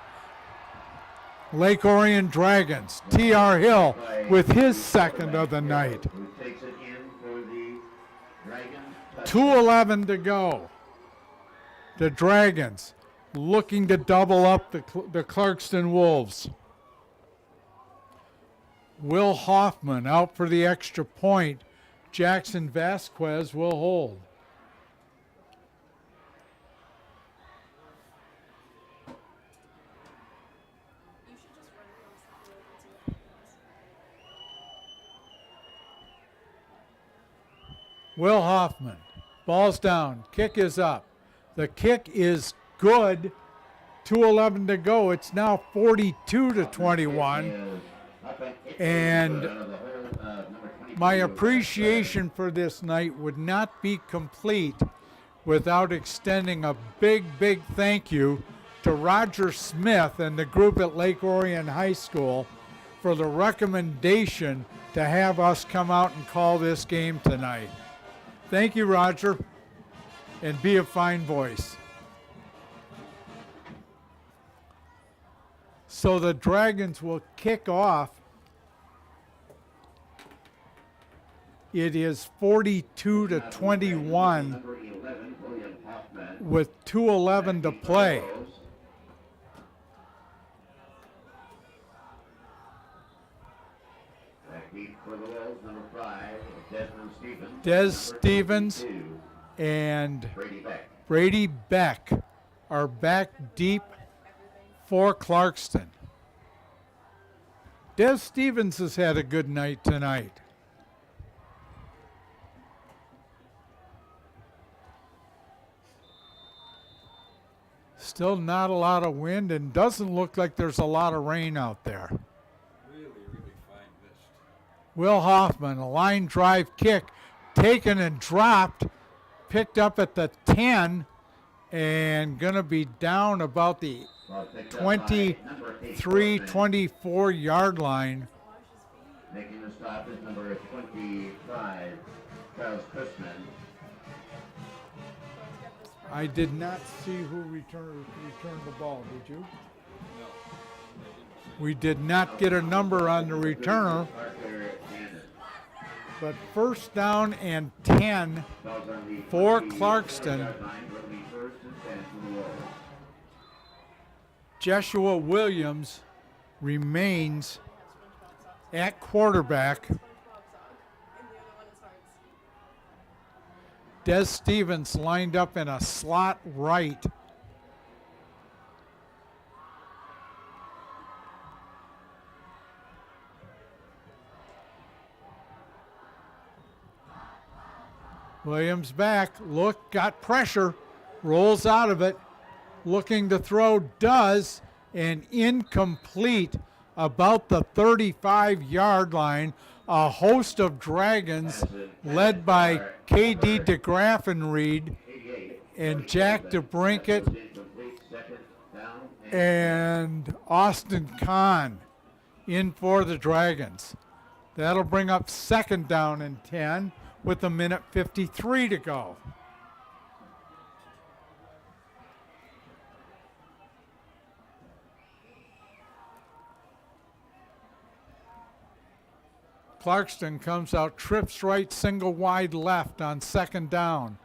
Lake Orion Dragons. T.R. Hill with his second of the night. Who takes it in for the Dragons? 2:11 to go. The Dragons looking to double up the Clarkston Wolves. Will Hoffman out for the extra point. Jackson Vasquez will hold. You should just run across the field and see what happens. Will Hoffman. Ball's down. Kick is up. The kick is good. 2:11 to go. It's now 42 to 21. And my appreciation for this night would not be complete without extending a big, big thank you to Roger Smith and the group at Lake Orion High School for the recommendation to have us come out and call this game tonight. Thank you, Roger, and be a fine voice. So the Dragons will kick off. It is 42 to 21 Number 11, William Hoffman. with 2:11 to play. Back deep for the Wolves, number 5, Desmond Stevens. Des Number Stevens 22, and Brady Beck. Brady Beck are back deep for Clarkston. Des Stevens has had a good night tonight. Still not a lot of wind and doesn't look like there's a lot of rain out there. Really, really fine mist. Will Hoffman, a line drive kick, taken and dropped, picked up at the 10, and going to be down about the Ball picked up by number 8, 23, Portman. 24 yard line. Making the stop is number 25, Charles Christman. I did not see who returned the ball, did you? No. They didn't say. We did not get a number on the returner, Parker Cannon. but first down and 10 Ball's on the for 20 Clarkston. yard line. Will be first and 10 for the Wolves. Joshua Williams remains at quarterback. SpongeBob sock, and the other one is Hearts. Des Stevens lined up in a slot right. Williams back, look, got pressure, rolls out of it, looking to throw, does, and incomplete about the 35-yard line. A host of Dragons led by K.D. DeGraffenried and Jack DeBrinket and Austin Kahn in for the Dragons. That'll bring up 2nd down and 10 with 1:53 to go. Clarkston comes out, trips right, single wide left on 2nd down.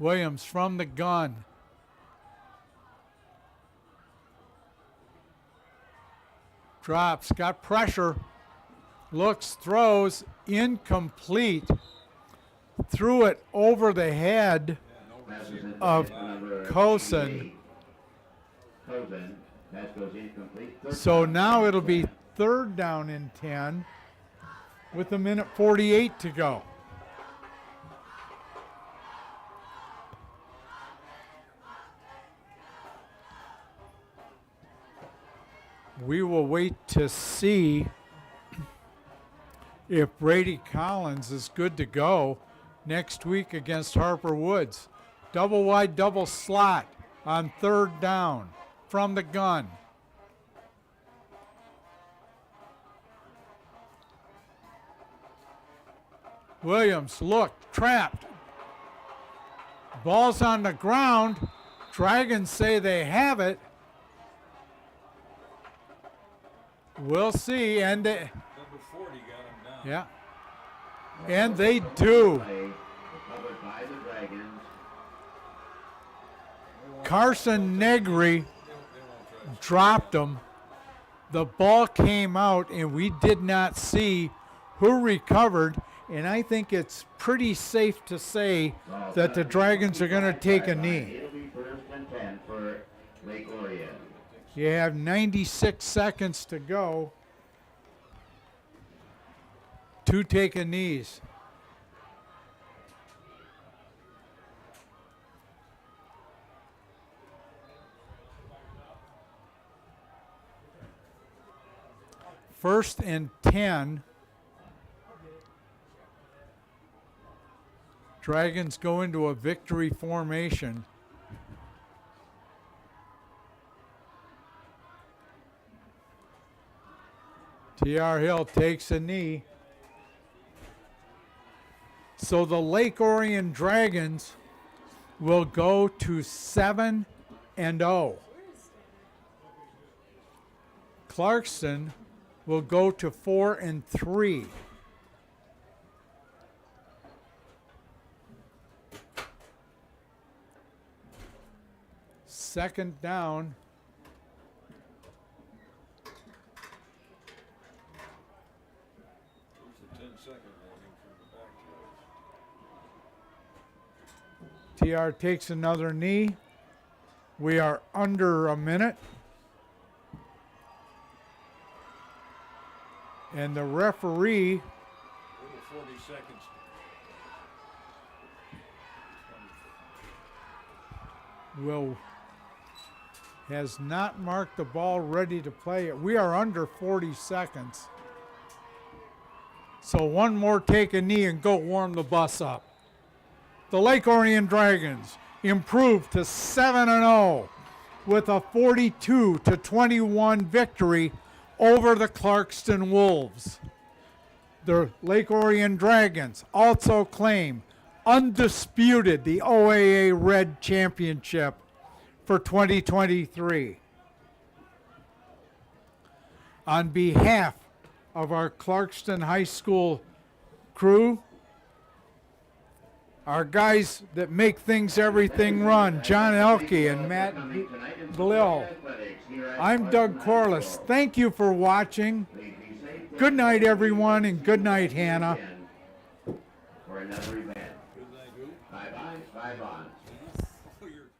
Williams from the gun. Drops, got pressure, looks, throws, incomplete. Threw it over the head of Cosen. So now it'll be 3rd down and 10 with 1:48 to go. We will wait to see if Brady Collins is good to go next week against Harper Woods. Double wide, double slot on 3rd down from the gun. Williams, look, trapped. Ball's on the ground. Dragons say they have it. We'll see, and Number 40 got him down. yeah, and they do. Carson Negri dropped him. The ball came out, and we did not see who recovered. And I think it's pretty safe to say that the Dragons are going to take a knee. It'll be 1st and 10 for Lake Orion. You have 96 seconds to go. 2 taking knees. First and 10. Dragons go into a victory formation. T.R. Hill takes a knee. So the Lake Orion Dragons will go to 7-0. Clarkston will go to 4-3. Second down. There's a 10-second warning from the back TR takes another knee. We are under a minute. And the referee Little 40 seconds. has not marked the ball ready to play it. We are under 40 seconds. So one more take a knee and go warm the bus up. The Lake Orion Dragons improved to 7-0 with a 42-21 victory over the Clarkston Wolves. The Lake Orion Dragons also claim undisputed the OAA Red Championship for 2023. On behalf of our Clarkston High School crew, our guys that make everything run, John Elke and Matt Blill. I'm Doug Corliss. Thank you for watching. Good night, everyone, and good night, Hannah. For another event. Good night. Bye-bye, bye-bye. You're